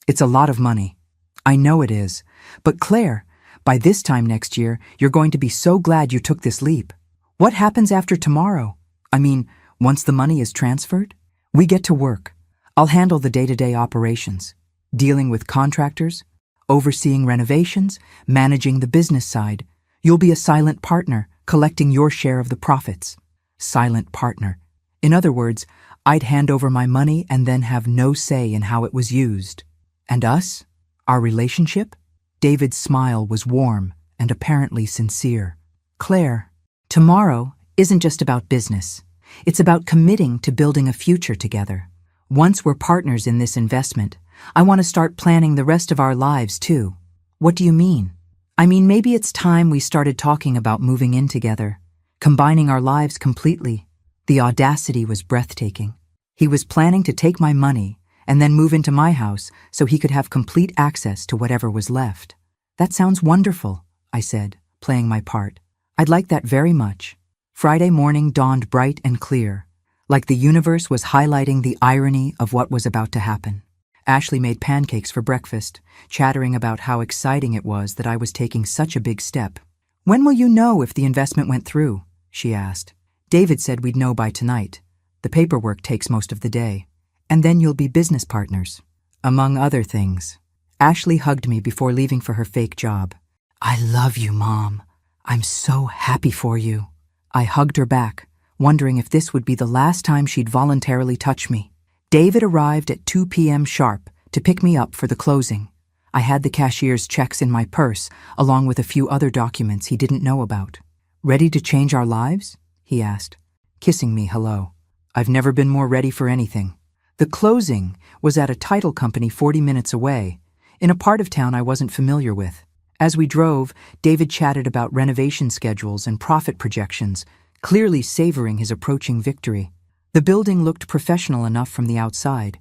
It's a lot of money." "I know it is. But Claire, by this time next year, you're going to be so glad you took this leap. What happens after tomorrow? I mean, once the money is transferred? We get to work. I'll handle the day-to-day operations, dealing with contractors, overseeing renovations, managing the business side. You'll be a silent partner, collecting your share of the profits." Silent partner. In other words, I'd hand over my money and then have no say in how it was used. "And us? Our relationship?" David's smile was warm and apparently sincere. "Claire, tomorrow isn't just about business. It's about committing to building a future together. Once we're partners in this investment, I want to start planning the rest of our lives too." "What do you mean?" "I mean, maybe it's time we started talking about moving in together, combining our lives completely." The audacity was breathtaking. He was planning to take my money and then move into my house so he could have complete access to whatever was left. "That sounds wonderful," I said, playing my part. "I'd like that very much." Friday morning dawned bright and clear, like the universe was highlighting the irony of what was about to happen. Ashley made pancakes for breakfast, chattering about how exciting it was that I was taking such a big step. "When will you know if the investment went through?" she asked. "David said we'd know by tonight. The paperwork takes most of the day. And then you'll be business partners, among other things." Ashley hugged me before leaving for her fake job. "I love you, Mom. I'm so happy for you." I hugged her back, wondering if this would be the last time she'd voluntarily touch me. David arrived at 2 p.m. sharp to pick me up for the closing. I had the cashier's checks in my purse, along with a few other documents he didn't know about. "Ready to change our lives?" he asked, kissing me hello. I've never been more ready for anything. The closing was at a title company 40 minutes away, in a part of town I wasn't familiar with. As we drove, David chatted about renovation schedules and profit projections, clearly savoring his approaching victory. The building looked professional enough from the outside,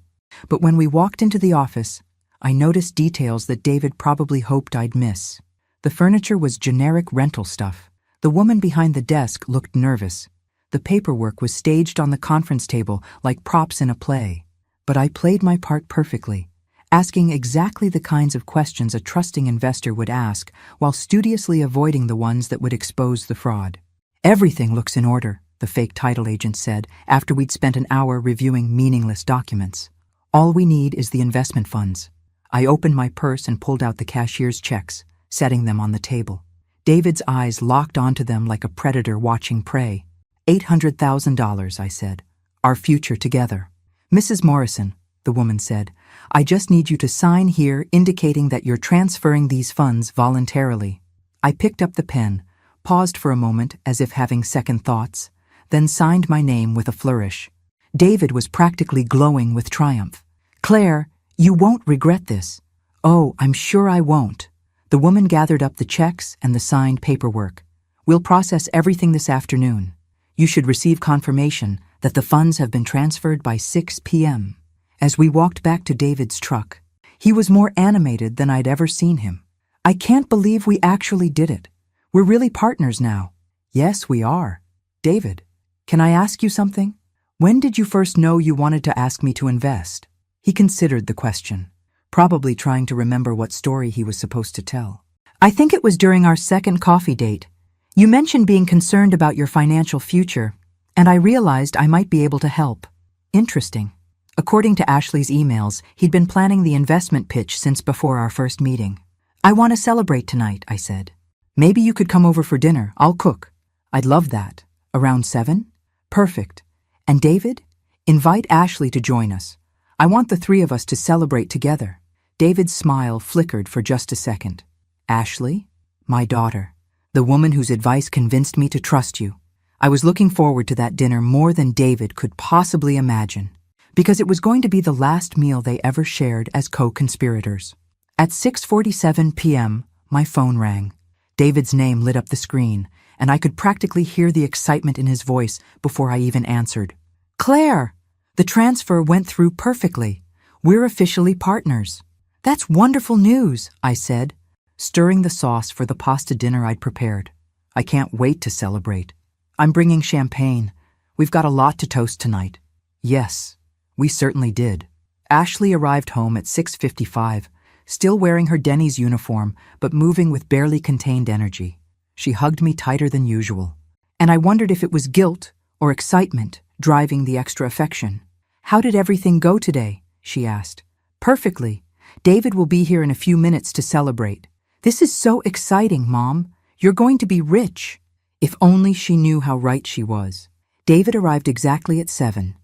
but when we walked into the office, I noticed details that David probably hoped I'd miss. The furniture was generic rental stuff. The woman behind the desk looked nervous. The paperwork was staged on the conference table like props in a play. But I played my part perfectly, asking exactly the kinds of questions a trusting investor would ask while studiously avoiding the ones that would expose the fraud. "Everything looks in order," the fake title agent said after we'd spent an hour reviewing meaningless documents. "All we need is the investment funds." I opened my purse and pulled out the cashier's checks, setting them on the table. David's eyes locked onto them like a predator watching prey. $800,000, I said. "Our future together." "Mrs. Morrison," the woman said, "I just need you to sign here indicating that you're transferring these funds voluntarily." I picked up the pen, paused for a moment as if having second thoughts, then signed my name with a flourish. David was practically glowing with triumph. "Claire, you won't regret this." "Oh, I'm sure I won't." The woman gathered up the checks and the signed paperwork. "We'll process everything this afternoon. You should receive confirmation that the funds have been transferred by 6 p.m. As we walked back to David's truck, he was more animated than I'd ever seen him. "I can't believe we actually did it. We're really partners now." "Yes, we are." "David, can I ask you something? When did you first know you wanted to ask me to invest?" He considered the question, probably trying to remember what story he was supposed to tell. "I think it was during our second coffee date. You mentioned being concerned about your financial future, and I realized I might be able to help." "Interesting." According to Ashley's emails, he'd been planning the investment pitch since before our first meeting. "I want to celebrate tonight," I said. "Maybe you could come over for dinner. I'll cook." "I'd love that. Around 7? "Perfect. And David, invite Ashley to join us. I want the three of us to celebrate together." David's smile flickered for just a second. "Ashley? My daughter. The woman whose advice convinced me to trust you." I was looking forward to that dinner more than David could possibly imagine, because it was going to be the last meal they ever shared as co-conspirators. At 6:47 p.m., my phone rang. David's name lit up the screen, and I could practically hear the excitement in his voice before I even answered. "Claire, the transfer went through perfectly. We're officially partners." "That's wonderful news," I said, stirring the sauce for the pasta dinner I'd prepared. "I can't wait to celebrate. I'm bringing champagne. We've got a lot to toast tonight." Yes, we certainly did. Ashley arrived home at 6:55, still wearing her Denny's uniform, but moving with barely contained energy. She hugged me tighter than usual, and I wondered if it was guilt or excitement driving the extra affection. "How did everything go today?" she asked. "Perfectly. David will be here in a few minutes to celebrate." "This is so exciting, Mom. You're going to be rich." If only she knew how right she was. David arrived exactly at 7,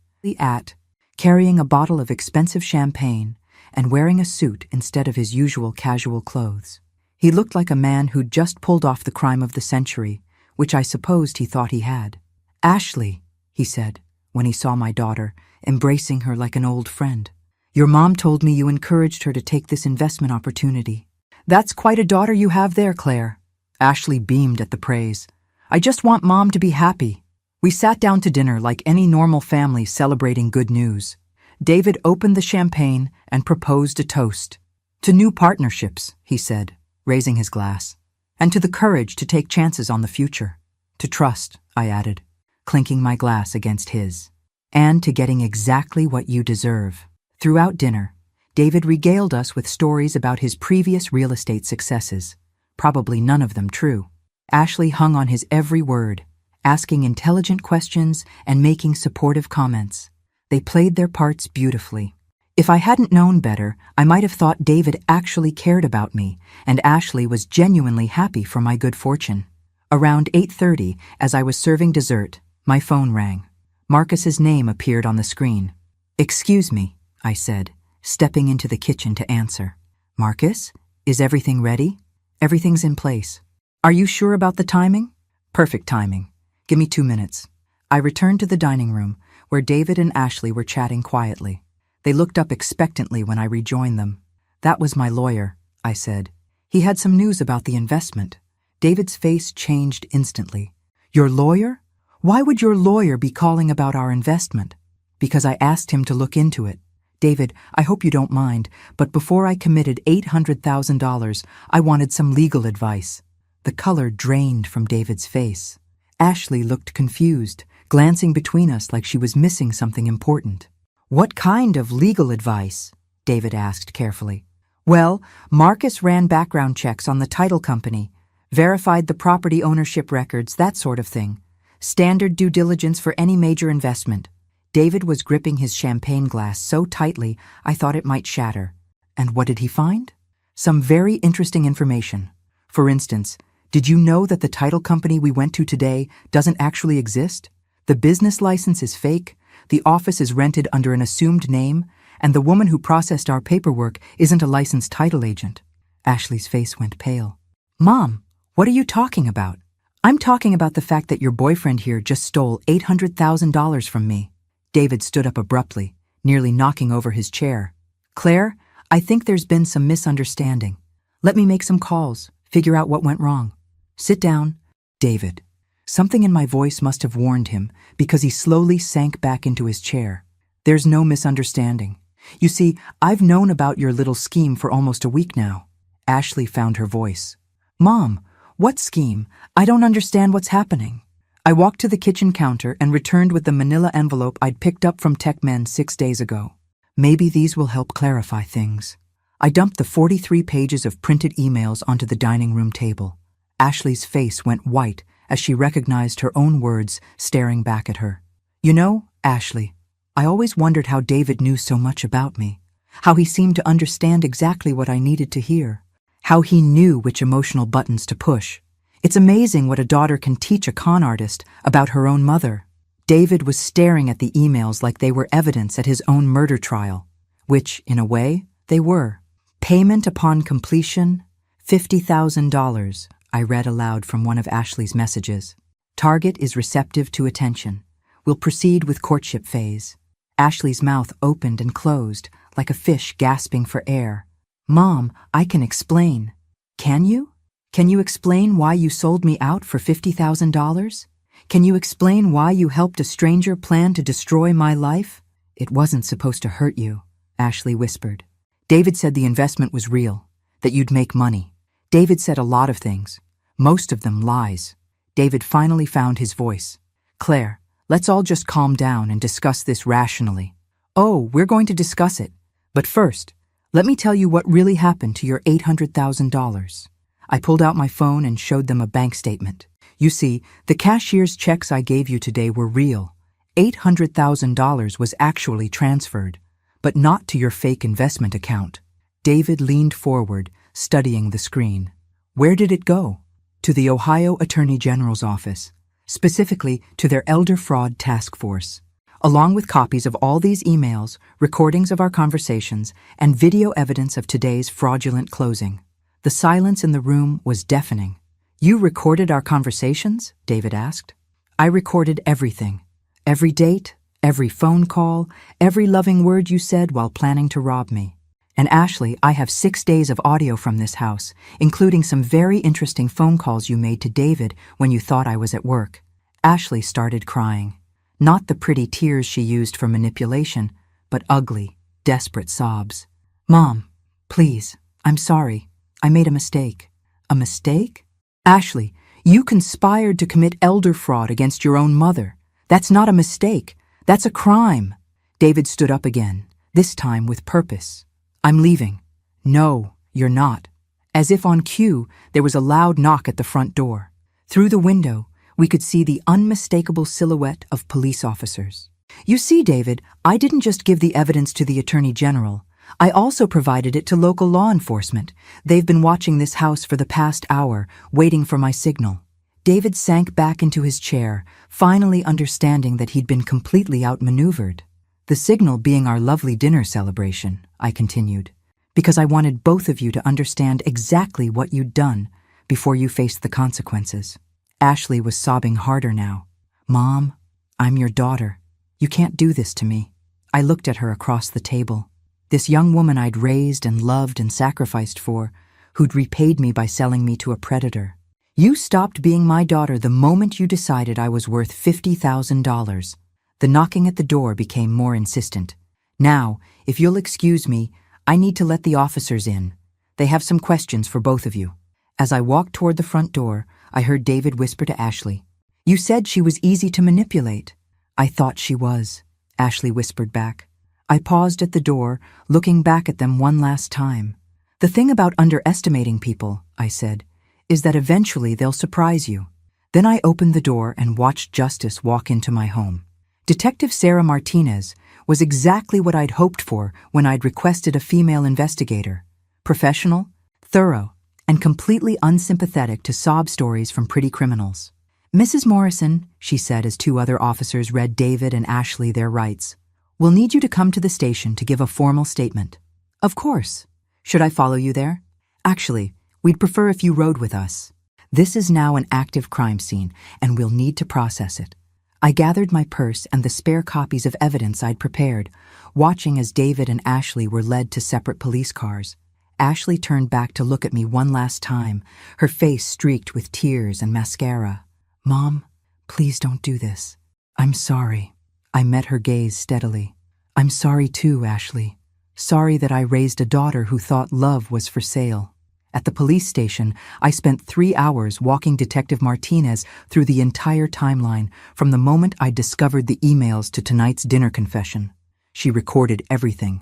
carrying a bottle of expensive champagne and wearing a suit instead of his usual casual clothes. He looked like a man who'd just pulled off the crime of the century, which I supposed he thought he had. "Ashley," he said, when he saw my daughter, embracing her like an old friend. "Your mom told me you encouraged her to take this investment opportunity." "That's quite a daughter you have there, Claire." Ashley beamed at the praise. "I just want Mom to be happy." We sat down to dinner like any normal family celebrating good news. David opened the champagne and proposed a toast. "To new partnerships," he said, raising his glass. "And to the courage to take chances on the future." "To trust," I added, clinking my glass against his. "And to getting exactly what you deserve." Throughout dinner, David regaled us with stories about his previous real estate successes, probably none of them true. Ashley hung on his every word, asking intelligent questions and making supportive comments. They played their parts beautifully. If I hadn't known better, I might have thought David actually cared about me, and Ashley was genuinely happy for my good fortune. Around 8:30, as I was serving dessert, my phone rang. Marcus's name appeared on the screen. "Excuse me," I said, stepping into the kitchen to answer. "Marcus, is everything ready?" "Everything's in place." "Are you sure about the timing?" "Perfect timing. Give me 2 minutes." I returned to the dining room, where David and Ashley were chatting quietly. They looked up expectantly when I rejoined them. "That was my lawyer," I said. He had some news about the investment. David's face changed instantly. Your lawyer? Why would your lawyer be calling about our investment? Because I asked him to look into it. David, I hope you don't mind, but before I committed $800,000, I wanted some legal advice. The color drained from David's face. Ashley looked confused, glancing between us like she was missing something important. What kind of legal advice? David asked carefully. Well, Marcus ran background checks on the title company, verified the property ownership records, that sort of thing. Standard due diligence for any major investment. David was gripping his champagne glass so tightly I thought it might shatter. And what did he find? Some very interesting information. For instance, did you know that the title company we went to today doesn't actually exist? The business license is fake, the office is rented under an assumed name, and the woman who processed our paperwork isn't a licensed title agent. Ashley's face went pale. Mom, what are you talking about? I'm talking about the fact that your boyfriend here just stole $800,000 from me. David stood up abruptly, nearly knocking over his chair. Claire, I think there's been some misunderstanding. Let me make some calls, figure out what went wrong. Sit down. David. Something in my voice must have warned him because he slowly sank back into his chair. There's no misunderstanding. You see, I've known about your little scheme for almost a week now. Ashley found her voice. Mom, what scheme? I don't understand what's happening. I walked to the kitchen counter and returned with the manila envelope I'd picked up from TechMen 6 days ago. Maybe these will help clarify things. I dumped the 43 pages of printed emails onto the dining room table. Ashley's face went white as she recognized her own words staring back at her. You know, Ashley, I always wondered how David knew so much about me, how he seemed to understand exactly what I needed to hear, how he knew which emotional buttons to push. It's amazing what a daughter can teach a con artist about her own mother. David was staring at the emails like they were evidence at his own murder trial, which, in a way, they were. Payment upon completion, $50,000, I read aloud from one of Ashley's messages. Target is receptive to attention. We'll proceed with courtship phase. Ashley's mouth opened and closed, like a fish gasping for air. Mom, I can explain. Can you? Can you explain why you sold me out for $50,000? Can you explain why you helped a stranger plan to destroy my life? It wasn't supposed to hurt you, Ashley whispered. David said the investment was real, that you'd make money. David said a lot of things, most of them lies. David finally found his voice. Claire, let's all just calm down and discuss this rationally. Oh, we're going to discuss it. But first, let me tell you what really happened to your $800,000. I pulled out my phone and showed them a bank statement. You see, the cashier's checks I gave you today were real. $800,000 was actually transferred, but not to your fake investment account. David leaned forward, studying the screen. Where did it go? To the Ohio Attorney General's office, specifically to their Elder Fraud Task Force. Along with copies of all these emails, recordings of our conversations, and video evidence of today's fraudulent closing. The silence in the room was deafening. You recorded our conversations? David asked. I recorded everything. Every date, every phone call, every loving word you said while planning to rob me. And Ashley, I have 6 days of audio from this house, including some very interesting phone calls you made to David when you thought I was at work. Ashley started crying. Not the pretty tears she used for manipulation, but ugly, desperate sobs. Mom, please, I'm sorry. I made a mistake. A mistake? Ashley, you conspired to commit elder fraud against your own mother. That's not a mistake. That's a crime. David stood up again, this time with purpose. I'm leaving. No, you're not. As if on cue, there was a loud knock at the front door. Through the window, we could see the unmistakable silhouette of police officers. You see, David, I didn't just give the evidence to the Attorney General. I also provided it to local law enforcement. They've been watching this house for the past hour, waiting for my signal. David sank back into his chair, finally understanding that he'd been completely outmaneuvered. The signal being our lovely dinner celebration, I continued, because I wanted both of you to understand exactly what you'd done before you faced the consequences. Ashley was sobbing harder now. Mom, I'm your daughter. You can't do this to me. I looked at her across the table. This young woman I'd raised and loved and sacrificed for, who'd repaid me by selling me to a predator. You stopped being my daughter the moment you decided I was worth $50,000. The knocking at the door became more insistent. Now, if you'll excuse me, I need to let the officers in. They have some questions for both of you. As I walked toward the front door, I heard David whisper to Ashley, "You said she was easy to manipulate." "I thought she was," Ashley whispered back. I paused at the door, looking back at them one last time. "The thing about underestimating people," I said, "is that eventually they'll surprise you." Then I opened the door and watched justice walk into my home. Detective Sarah Martinez was exactly what I'd hoped for when I'd requested a female investigator. Professional, thorough, and completely unsympathetic to sob stories from pretty criminals. "Mrs. Morrison," she said as two other officers read David and Ashley their rights, "we'll need you to come to the station to give a formal statement." "Of course. Should I follow you there?" "Actually, we'd prefer if you rode with us. This is now an active crime scene, and we'll need to process it." I gathered my purse and the spare copies of evidence I'd prepared, watching as David and Ashley were led to separate police cars. Ashley turned back to look at me one last time, her face streaked with tears and mascara. "Mom, please don't do this. I'm sorry." I met her gaze steadily. "I'm sorry too, Ashley. Sorry that I raised a daughter who thought love was for sale." At the police station, I spent 3 hours walking Detective Martinez through the entire timeline, from the moment I discovered the emails to tonight's dinner confession. She recorded everything,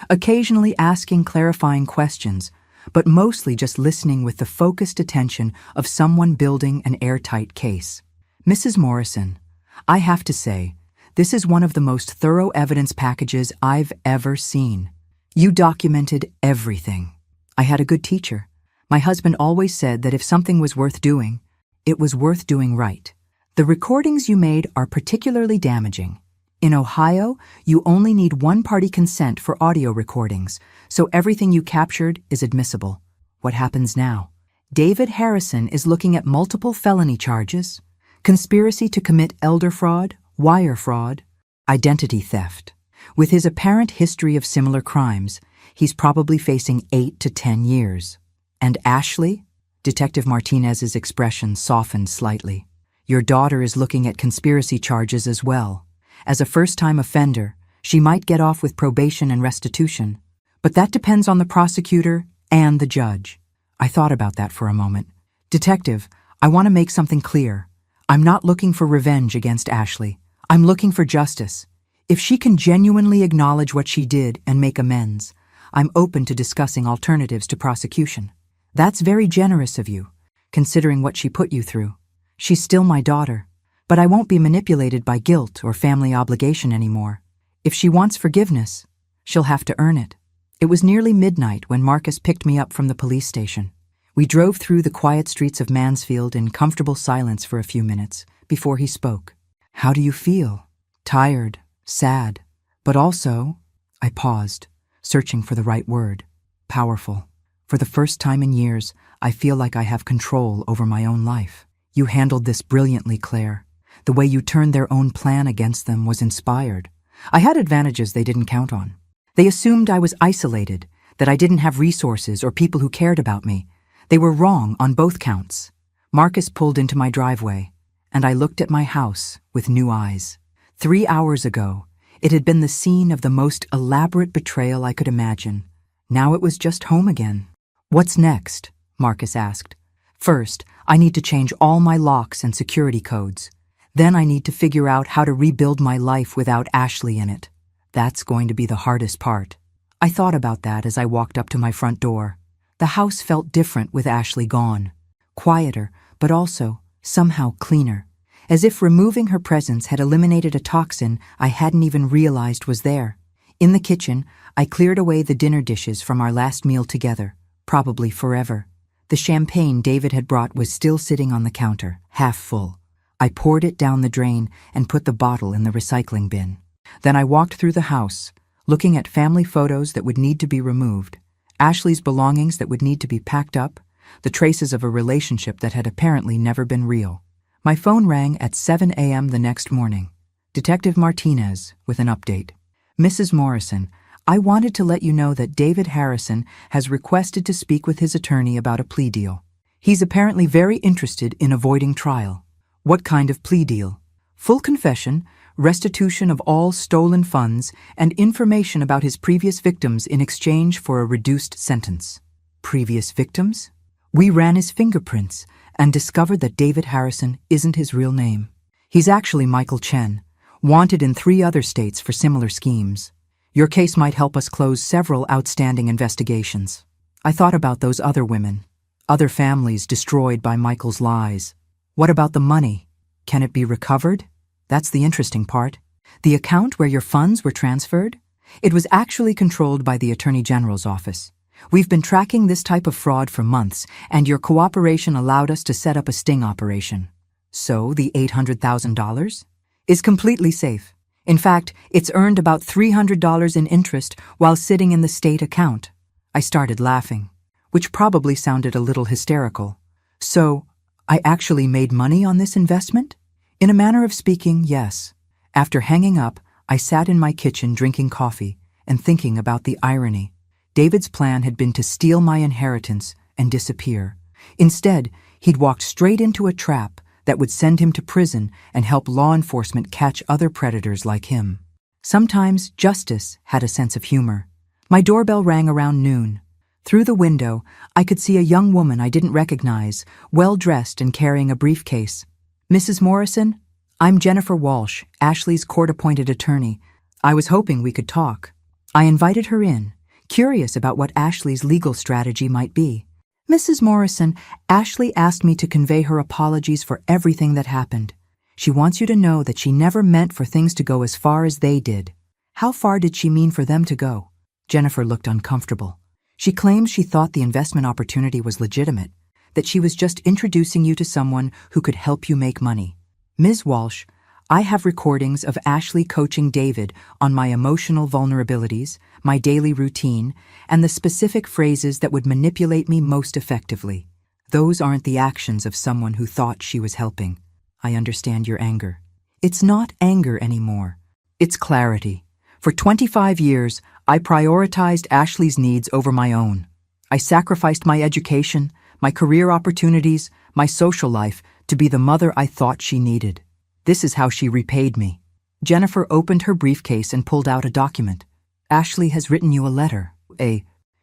occasionally asking clarifying questions, but mostly just listening with the focused attention of someone building an airtight case. "Mrs. Morrison, I have to say, this is one of the most thorough evidence packages I've ever seen. You documented everything. I had a good teacher. My husband always said that if something was worth doing, it was worth doing right. The recordings you made are particularly damaging. In Ohio, you only need one-party consent for audio recordings, so everything you captured is admissible. What happens now? David Harrison is looking at multiple felony charges: conspiracy to commit elder fraud, wire fraud, identity theft. With his apparent history of similar crimes, he's probably facing 8 to 10 years. And Ashley?" Detective Martinez's expression softened slightly. "Your daughter is looking at conspiracy charges as well. As a first-time offender, she might get off with probation and restitution. But that depends on the prosecutor and the judge." I thought about that for a moment. "Detective, I want to make something clear. I'm not looking for revenge against Ashley. I'm looking for justice. If she can genuinely acknowledge what she did and make amends, I'm open to discussing alternatives to prosecution." "That's very generous of you, considering what she put you through. She's still my daughter, but I won't be manipulated by guilt or family obligation anymore. If she wants forgiveness, she'll have to earn it." It was nearly midnight when Marcus picked me up from the police station. We drove through the quiet streets of Mansfield in comfortable silence for a few minutes before he spoke. "How do you feel?" "Tired, sad, but also," I paused, searching for the right word, "powerful. For the first time in years, I feel like I have control over my own life." "You handled this brilliantly, Claire. The way you turned their own plan against them was inspired. I had advantages they didn't count on. They assumed I was isolated, that I didn't have resources or people who cared about me. They were wrong on both counts." Marcus pulled into my driveway, and I looked at my house with new eyes. 3 hours ago, it had been the scene of the most elaborate betrayal I could imagine. Now it was just home again. "What's next?" Marcus asked. "First, I need to change all my locks and security codes. Then I need to figure out how to rebuild my life without Ashley in it. That's going to be the hardest part." I thought about that as I walked up to my front door. The house felt different with Ashley gone. Quieter, but also somehow cleaner. As if removing her presence had eliminated a toxin I hadn't even realized was there. In the kitchen, I cleared away the dinner dishes from our last meal together, probably forever. The champagne David had brought was still sitting on the counter, half full. I poured it down the drain and put the bottle in the recycling bin. Then I walked through the house, looking at family photos that would need to be removed, Ashley's belongings that would need to be packed up, the traces of a relationship that had apparently never been real. My phone rang at 7 a.m. the next morning. Detective Martinez with an update. "Mrs. Morrison, I wanted to let you know that David Harrison has requested to speak with his attorney about a plea deal. He's apparently very interested in avoiding trial. What kind of plea deal? Full confession, restitution of all stolen funds, and information about his previous victims in exchange for a reduced sentence. Previous victims? We ran his fingerprints and discovered that David Harrison isn't his real name. He's actually Michael Chen, wanted in 3 other states for similar schemes. Your case might help us close several outstanding investigations. I thought about those other women, other families destroyed by Michael's lies. What about the money? Can it be recovered? That's the interesting part. The account where your funds were transferred? It was actually controlled by the Attorney General's office. We've been tracking this type of fraud for months, and your cooperation allowed us to set up a sting operation. So the $800,000 is completely safe. In fact, it's earned about $300 in interest while sitting in the state account. I started laughing, which probably sounded a little hysterical. So, I actually made money on this investment? In a manner of speaking, yes. After hanging up, I sat in my kitchen drinking coffee and thinking about the irony. David's plan had been to steal my inheritance and disappear. Instead, he'd walked straight into a trap that would send him to prison and help law enforcement catch other predators like him. Sometimes justice had a sense of humor. My doorbell rang around noon. Through the window, I could see a young woman I didn't recognize, well-dressed and carrying a briefcase. Mrs. Morrison, I'm Jennifer Walsh, Ashley's court-appointed attorney. I was hoping we could talk. I invited her in, curious about what Ashley's legal strategy might be. Mrs. Morrison, Ashley asked me to convey her apologies for everything that happened. She wants you to know that she never meant for things to go as far as they did. How far did she mean for them to go? Jennifer looked uncomfortable. She claims she thought the investment opportunity was legitimate, that she was just introducing you to someone who could help you make money. Ms. Walsh, I have recordings of Ashley coaching David on my emotional vulnerabilities, my daily routine, and the specific phrases that would manipulate me most effectively. Those aren't the actions of someone who thought she was helping. I understand your anger. It's not anger anymore. It's clarity. For 25 years, I prioritized Ashley's needs over my own. I sacrificed my education, my career opportunities, my social life to be the mother I thought she needed. This is how she repaid me. Jennifer opened her briefcase and pulled out a document. Ashley has written you a letter.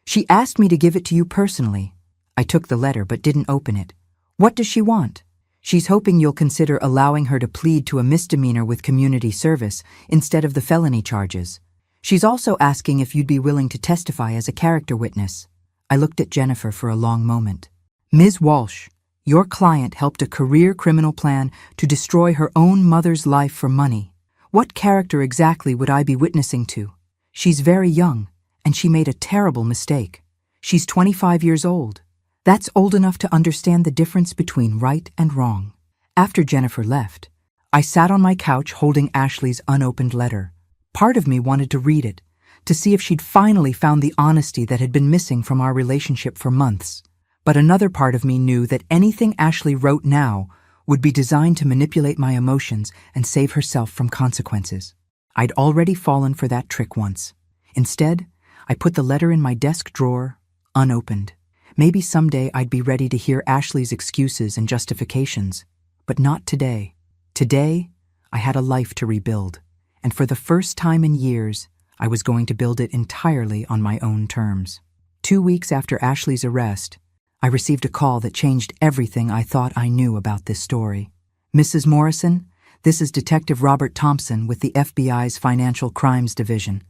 She asked me to give it to you personally. I took the letter but didn't open it. What does she want? She's hoping you'll consider allowing her to plead to a misdemeanor with community service instead of the felony charges. She's also asking if you'd be willing to testify as a character witness. I looked at Jennifer for a long moment. Ms. Walsh, your client helped a career criminal plan to destroy her own mother's life for money. What character exactly would I be witnessing to? She's very young, and she made a terrible mistake. She's 25 years old. That's old enough to understand the difference between right and wrong. After Jennifer left, I sat on my couch holding Ashley's unopened letter. Part of me wanted to read it, to see if she'd finally found the honesty that had been missing from our relationship for months. But another part of me knew that anything Ashley wrote now would be designed to manipulate my emotions and save herself from consequences. I'd already fallen for that trick once. Instead, I put the letter in my desk drawer, unopened. Maybe someday I'd be ready to hear Ashley's excuses and justifications, but not today. Today, I had a life to rebuild, and for the first time in years, I was going to build it entirely on my own terms. 2 weeks after Ashley's arrest, I received a call that changed everything I thought I knew about this story. Mrs. Morrison, this is Detective Robert Thompson with the FBI's Financial Crimes Division.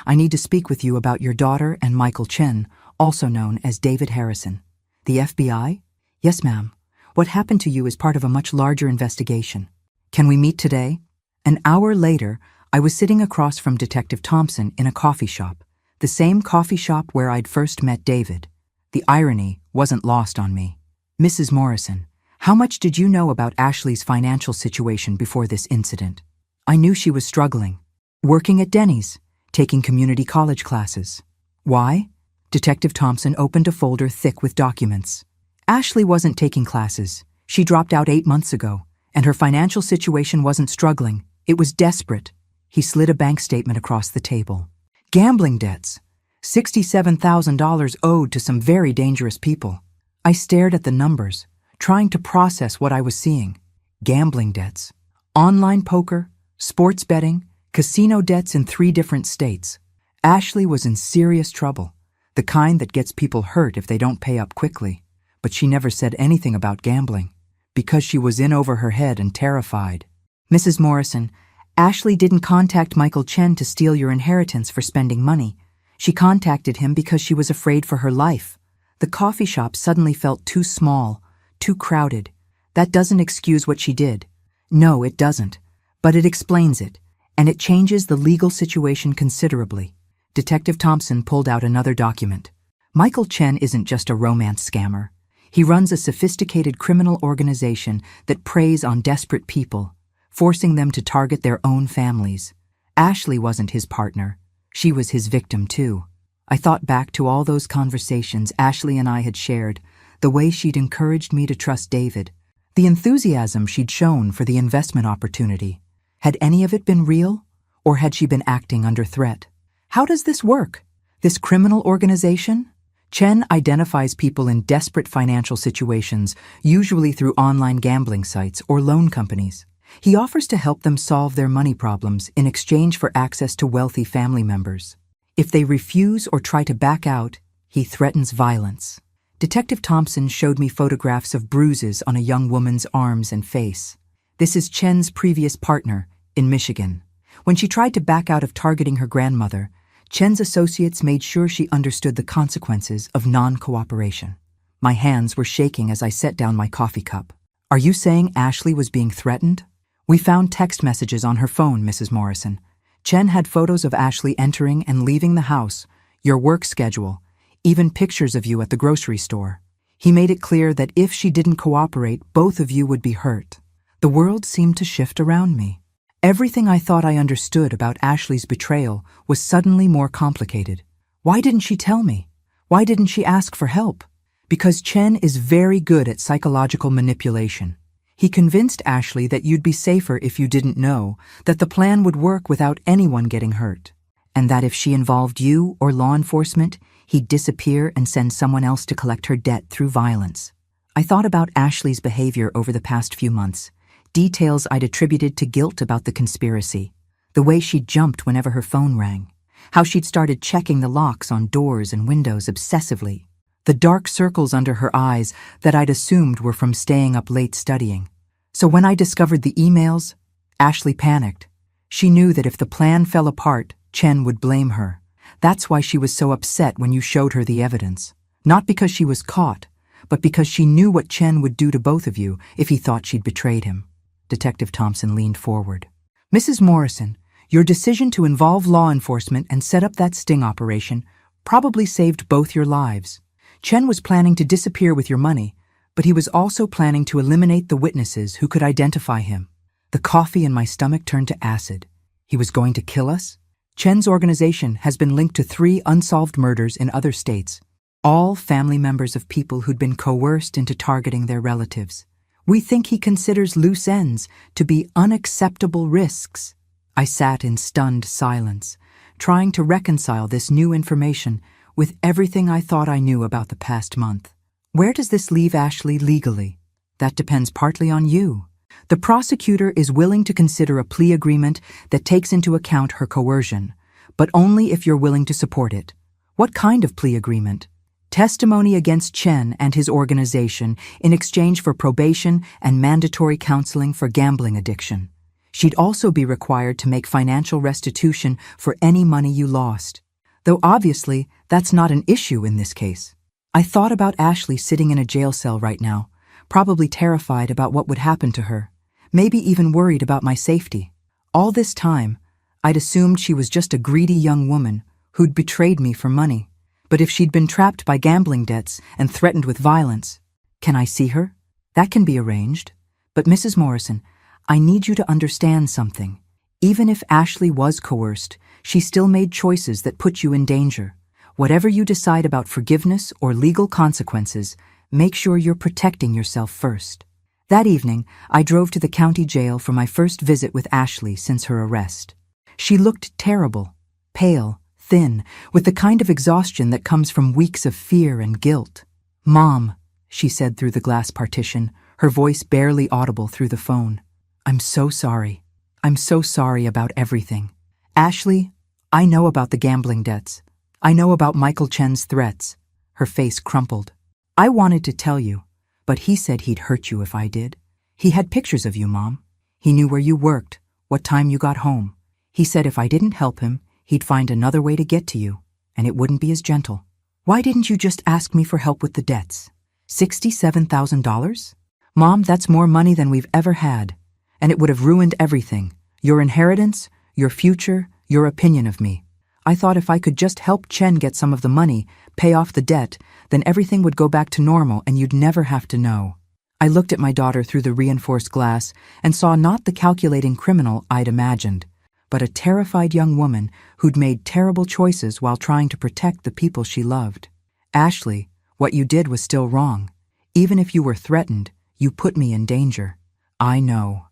I need to speak with you about your daughter and Michael Chen, also known as David Harrison. The FBI? Yes, ma'am. What happened to you is part of a much larger investigation. Can we meet today? An hour later, I was sitting across from Detective Thompson in a coffee shop, the same coffee shop where I'd first met David. The irony wasn't lost on me. Mrs. Morrison, how much did you know about Ashley's financial situation before this incident? I knew she was struggling. Working at Denny's, taking community college classes. Why? Detective Thompson opened a folder thick with documents. Ashley wasn't taking classes. She dropped out 8 months ago, and her financial situation wasn't struggling. It was desperate. He slid a bank statement across the table. Gambling debts. $67,000 owed to some very dangerous people. I stared at the numbers, trying to process what I was seeing. Gambling debts. Online poker, sports betting, casino debts in 3 different states. Ashley was in serious trouble, the kind that gets people hurt if they don't pay up quickly. But she never said anything about gambling, because she was in over her head and terrified. Mrs. Morrison, Ashley didn't contact Michael Chen to steal your inheritance for spending money. She contacted him because she was afraid for her life. The coffee shop suddenly felt too small, too crowded. That doesn't excuse what she did. No, it doesn't. But it explains it, and it changes the legal situation considerably. Detective Thompson pulled out another document. Michael Chen isn't just a romance scammer. He runs a sophisticated criminal organization that preys on desperate people, forcing them to target their own families. Ashley wasn't his partner. She was his victim, too. I thought back to all those conversations Ashley and I had shared, the way she'd encouraged me to trust David, the enthusiasm she'd shown for the investment opportunity. Had any of it been real, or had she been acting under threat? How does this work? This criminal organization? Chen identifies people in desperate financial situations, usually through online gambling sites or loan companies. He offers to help them solve their money problems in exchange for access to wealthy family members. If they refuse or try to back out, he threatens violence. Detective Thompson showed me photographs of bruises on a young woman's arms and face. This is Chen's previous partner, in Michigan. When she tried to back out of targeting her grandmother, Chen's associates made sure she understood the consequences of non-cooperation. My hands were shaking as I set down my coffee cup. Are you saying Ashley was being threatened? We found text messages on her phone, Mrs. Morrison. Chen had photos of Ashley entering and leaving the house, your work schedule, even pictures of you at the grocery store. He made it clear that if she didn't cooperate, both of you would be hurt. The world seemed to shift around me. Everything I thought I understood about Ashley's betrayal was suddenly more complicated. Why didn't she tell me? Why didn't she ask for help? Because Chen is very good at psychological manipulation. He convinced Ashley that you'd be safer if you didn't know, that the plan would work without anyone getting hurt, and that if she involved you or law enforcement, he'd disappear and send someone else to collect her debt through violence. I thought about Ashley's behavior over the past few months. Details I'd attributed to guilt about the conspiracy. The way she jumped whenever her phone rang. How she'd started checking the locks on doors and windows obsessively. The dark circles under her eyes that I'd assumed were from staying up late studying. So when I discovered the emails, Ashley panicked. She knew that if the plan fell apart, Chen would blame her. That's why she was so upset when you showed her the evidence. Not because she was caught, but because she knew what Chen would do to both of you if he thought she'd betrayed him. Detective Thompson leaned forward. Mrs. Morrison, your decision to involve law enforcement and set up that sting operation probably saved both your lives. Chen was planning to disappear with your money, but he was also planning to eliminate the witnesses who could identify him. The coffee in my stomach turned to acid. He was going to kill us? Chen's organization has been linked to 3 unsolved murders in other states, all family members of people who'd been coerced into targeting their relatives. We think he considers loose ends to be unacceptable risks. I sat in stunned silence, trying to reconcile this new information with everything I thought I knew about the past month. Where does this leave Ashley legally? That depends partly on you. The prosecutor is willing to consider a plea agreement that takes into account her coercion, but only if you're willing to support it. What kind of plea agreement? Testimony against Chen and his organization in exchange for probation and mandatory counseling for gambling addiction. She'd also be required to make financial restitution for any money you lost. Though obviously, that's not an issue in this case. I thought about Ashley sitting in a jail cell right now, probably terrified about what would happen to her, maybe even worried about my safety. All this time, I'd assumed she was just a greedy young woman who'd betrayed me for money. But if she'd been trapped by gambling debts and threatened with violence, can I see her? That can be arranged. But Mrs. Morrison, I need you to understand something. Even if Ashley was coerced, she still made choices that put you in danger. Whatever you decide about forgiveness or legal consequences, make sure you're protecting yourself first. That evening, I drove to the county jail for my first visit with Ashley since her arrest. She looked terrible, pale, thin, with the kind of exhaustion that comes from weeks of fear and guilt. "Mom," she said through the glass partition, her voice barely audible through the phone. "I'm so sorry. I'm so sorry about everything. Ashley, I know about the gambling debts. I know about Michael Chen's threats." Her face crumpled. "I wanted to tell you, but he said he'd hurt you if I did. He had pictures of you, Mom. He knew where you worked, what time you got home. He said if I didn't help him, he'd find another way to get to you, and it wouldn't be as gentle. Why didn't you just ask me for help with the debts? $67,000? Mom, that's more money than we've ever had, and it would have ruined everything. Your inheritance, your future, your opinion of me. I thought if I could just help Chen get some of the money, pay off the debt, then everything would go back to normal and you'd never have to know." I looked at my daughter through the reinforced glass and saw not the calculating criminal I'd imagined, but a terrified young woman who'd made terrible choices while trying to protect the people she loved. "Ashley, what you did was still wrong. Even if you were threatened, you put me in danger. I know,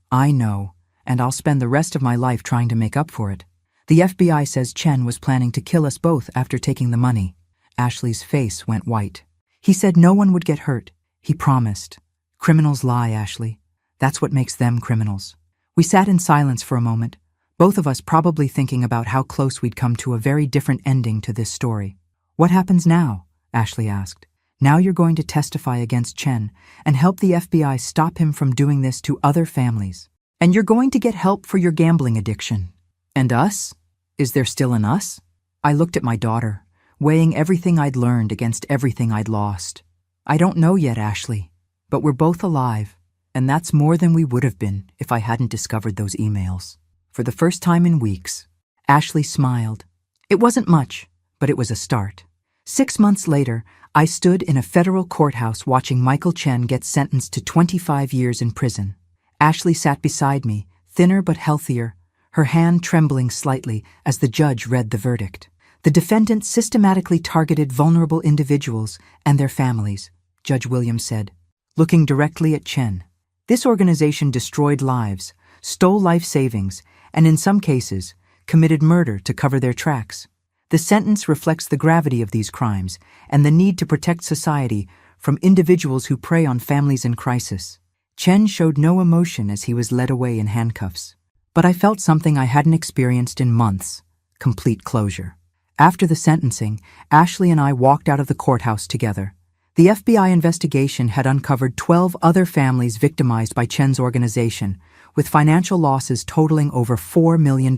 and I'll spend the rest of my life trying to make up for it. The FBI says Chen was planning to kill us both after taking the money." Ashley's face went white. "He said no one would get hurt. He promised. Criminals lie, Ashley. That's what makes them criminals." We sat in silence for a moment, both of us probably thinking about how close we'd come to a very different ending to this story. "What happens now?" Ashley asked. "Now you're going to testify against Chen and help the FBI stop him from doing this to other families. And you're going to get help for your gambling addiction. And us? Is there still an us?" I looked at my daughter, weighing everything I'd learned against everything I'd lost. "I don't know yet, Ashley, but we're both alive, and that's more than we would have been if I hadn't discovered those emails." For the first time in weeks, Ashley smiled. It wasn't much, but it was a start. 6 months later, I stood in a federal courthouse watching Michael Chen get sentenced to 25 years in prison. Ashley sat beside me, thinner but healthier, her hand trembling slightly as the judge read the verdict. "The defendant systematically targeted vulnerable individuals and their families," Judge Williams said, looking directly at Chen. "This organization destroyed lives, stole life savings, and in some cases, committed murder to cover their tracks. The sentence reflects the gravity of these crimes and the need to protect society from individuals who prey on families in crisis." Chen showed no emotion as he was led away in handcuffs. But I felt something I hadn't experienced in months: complete closure. After the sentencing, Ashley and I walked out of the courthouse together. The FBI investigation had uncovered 12 other families victimized by Chen's organization, with financial losses totaling over $4 million.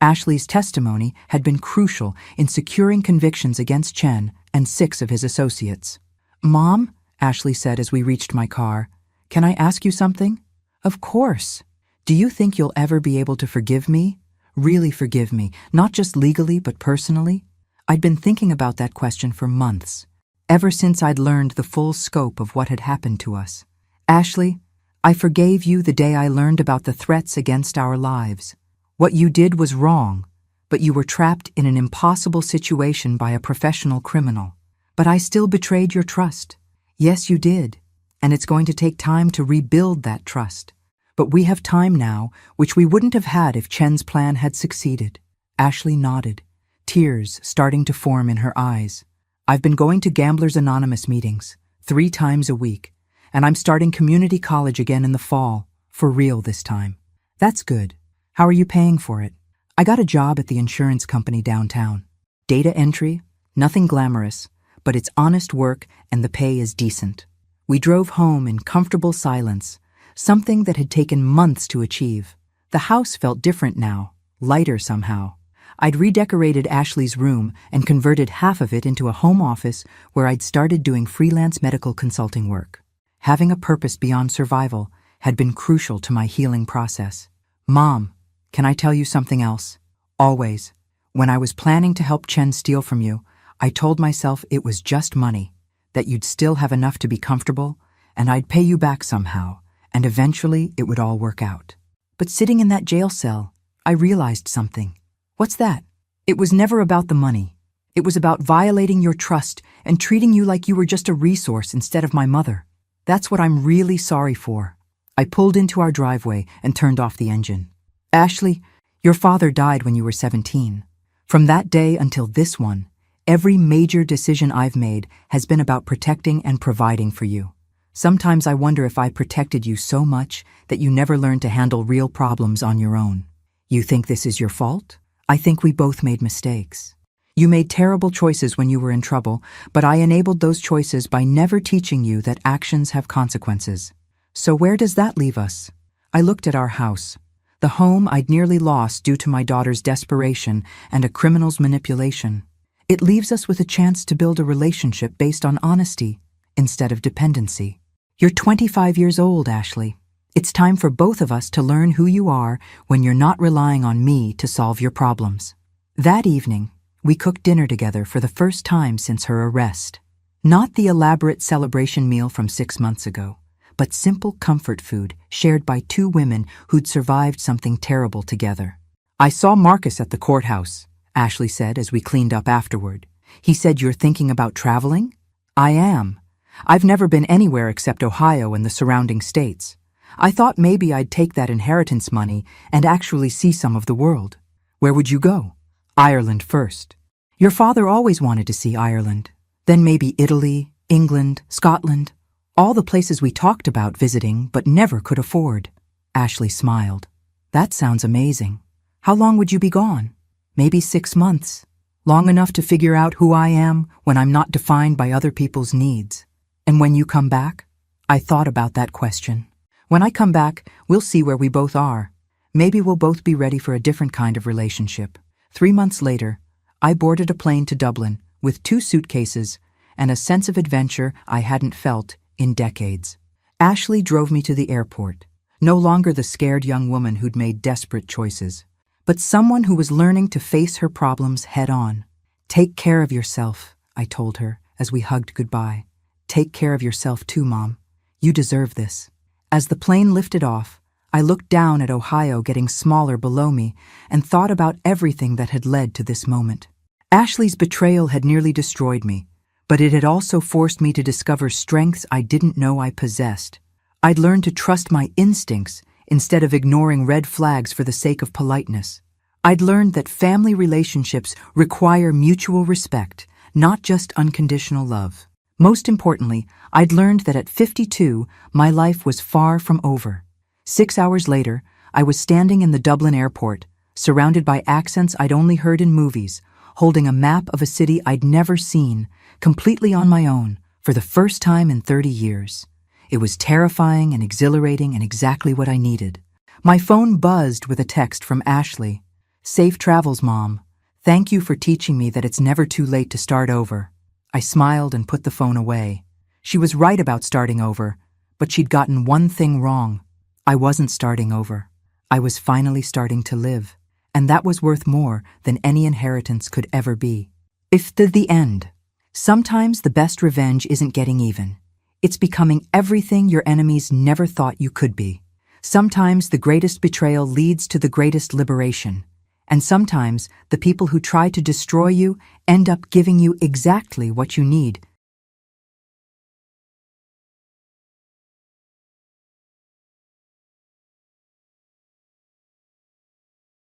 Ashley's testimony had been crucial in securing convictions against Chen and 6 of his associates. "Mom," Ashley said as we reached my car, "can I ask you something?" "Of course. Do you think you'll ever be able to forgive me? Really forgive me, not just legally but personally?" I'd been thinking about that question for months, ever since I'd learned the full scope of what had happened to us. "Ashley, I forgave you the day I learned about the threats against our lives. What you did was wrong, but you were trapped in an impossible situation by a professional criminal. But I still betrayed your trust. Yes, you did, and it's going to take time to rebuild that trust. But we have time now, which we wouldn't have had if Chen's plan had succeeded." Ashley nodded, tears starting to form in her eyes. "I've been going to Gamblers Anonymous meetings 3 times a week, and I'm starting community college again in the fall, for real this time." "That's good. How are you paying for it?" "I got a job at the insurance company downtown. Data entry, nothing glamorous, but it's honest work and the pay is decent." We drove home in comfortable silence, something that had taken months to achieve. The house felt different now, lighter somehow. I'd redecorated Ashley's room and converted half of it into a home office where I'd started doing freelance medical consulting work. Having a purpose beyond survival had been crucial to my healing process. "Mom, can I tell you something else?" "Always. When I was planning to help Chen steal from you, I told myself it was just money, that you'd still have enough to be comfortable, and I'd pay you back somehow, and eventually it would all work out. But sitting in that jail cell, I realized something." "What's that?" "It was never about the money. It was about violating your trust and treating you like you were just a resource instead of my mother. That's what I'm really sorry for." I pulled into our driveway and turned off the engine. "Ashley, your father died when you were 17. From that day until this one, every major decision I've made has been about protecting and providing for you. Sometimes I wonder if I protected you so much that you never learned to handle real problems on your own. You think this is your fault? I think we both made mistakes. You made terrible choices when you were in trouble, but I enabled those choices by never teaching you that actions have consequences. So where does that leave us? I looked at our house, the home I'd nearly lost due to my daughter's desperation and a criminal's manipulation. It leaves us with a chance to build a relationship based on honesty instead of dependency. You're 25 years old, Ashley. It's time for both of us to learn who you are when you're not relying on me to solve your problems. That evening, we cooked dinner together for the first time since her arrest. Not the elaborate celebration meal from 6 months ago, but simple comfort food shared by two women who'd survived something terrible together. I saw Marcus at the courthouse, Ashley said as we cleaned up afterward. He said, "You're thinking about traveling?" I am. I've never been anywhere except Ohio and the surrounding states. I thought maybe I'd take that inheritance money and actually see some of the world. Where would you go? Ireland first. Your father always wanted to see Ireland. Then maybe Italy, England, Scotland. All the places we talked about visiting but never could afford. Ashley smiled. That sounds amazing. How long would you be gone? Maybe 6 months. Long enough to figure out who I am when I'm not defined by other people's needs. And when you come back? I thought about that question. When I come back, we'll see where we both are. Maybe we'll both be ready for a different kind of relationship. 3 months later, I boarded a plane to Dublin with 2 suitcases and a sense of adventure I hadn't felt in decades. Ashley drove me to the airport, no longer the scared young woman who'd made desperate choices, but someone who was learning to face her problems head on. Take care of yourself, I told her as we hugged goodbye. Take care of yourself too, Mom. You deserve this. As the plane lifted off, I looked down at Ohio getting smaller below me and thought about everything that had led to this moment. Ashley's betrayal had nearly destroyed me, but it had also forced me to discover strengths I didn't know I possessed. I'd learned to trust my instincts instead of ignoring red flags for the sake of politeness. I'd learned that family relationships require mutual respect, not just unconditional love. Most importantly, I'd learned that at 52, my life was far from over. 6 hours later, I was standing in the Dublin airport, surrounded by accents I'd only heard in movies, holding a map of a city I'd never seen, completely on my own, for the first time in 30 years. It was terrifying and exhilarating and exactly what I needed. My phone buzzed with a text from Ashley. "Safe travels, Mom. Thank you for teaching me that it's never too late to start over." I smiled and put the phone away. She was right about starting over, but she'd gotten one thing wrong. I wasn't starting over. I was finally starting to live, and that was worth more than any inheritance could ever be. If to the end, sometimes the best revenge isn't getting even. It's becoming everything your enemies never thought you could be. Sometimes the greatest betrayal leads to the greatest liberation. And sometimes the people who try to destroy you end up giving you exactly what you need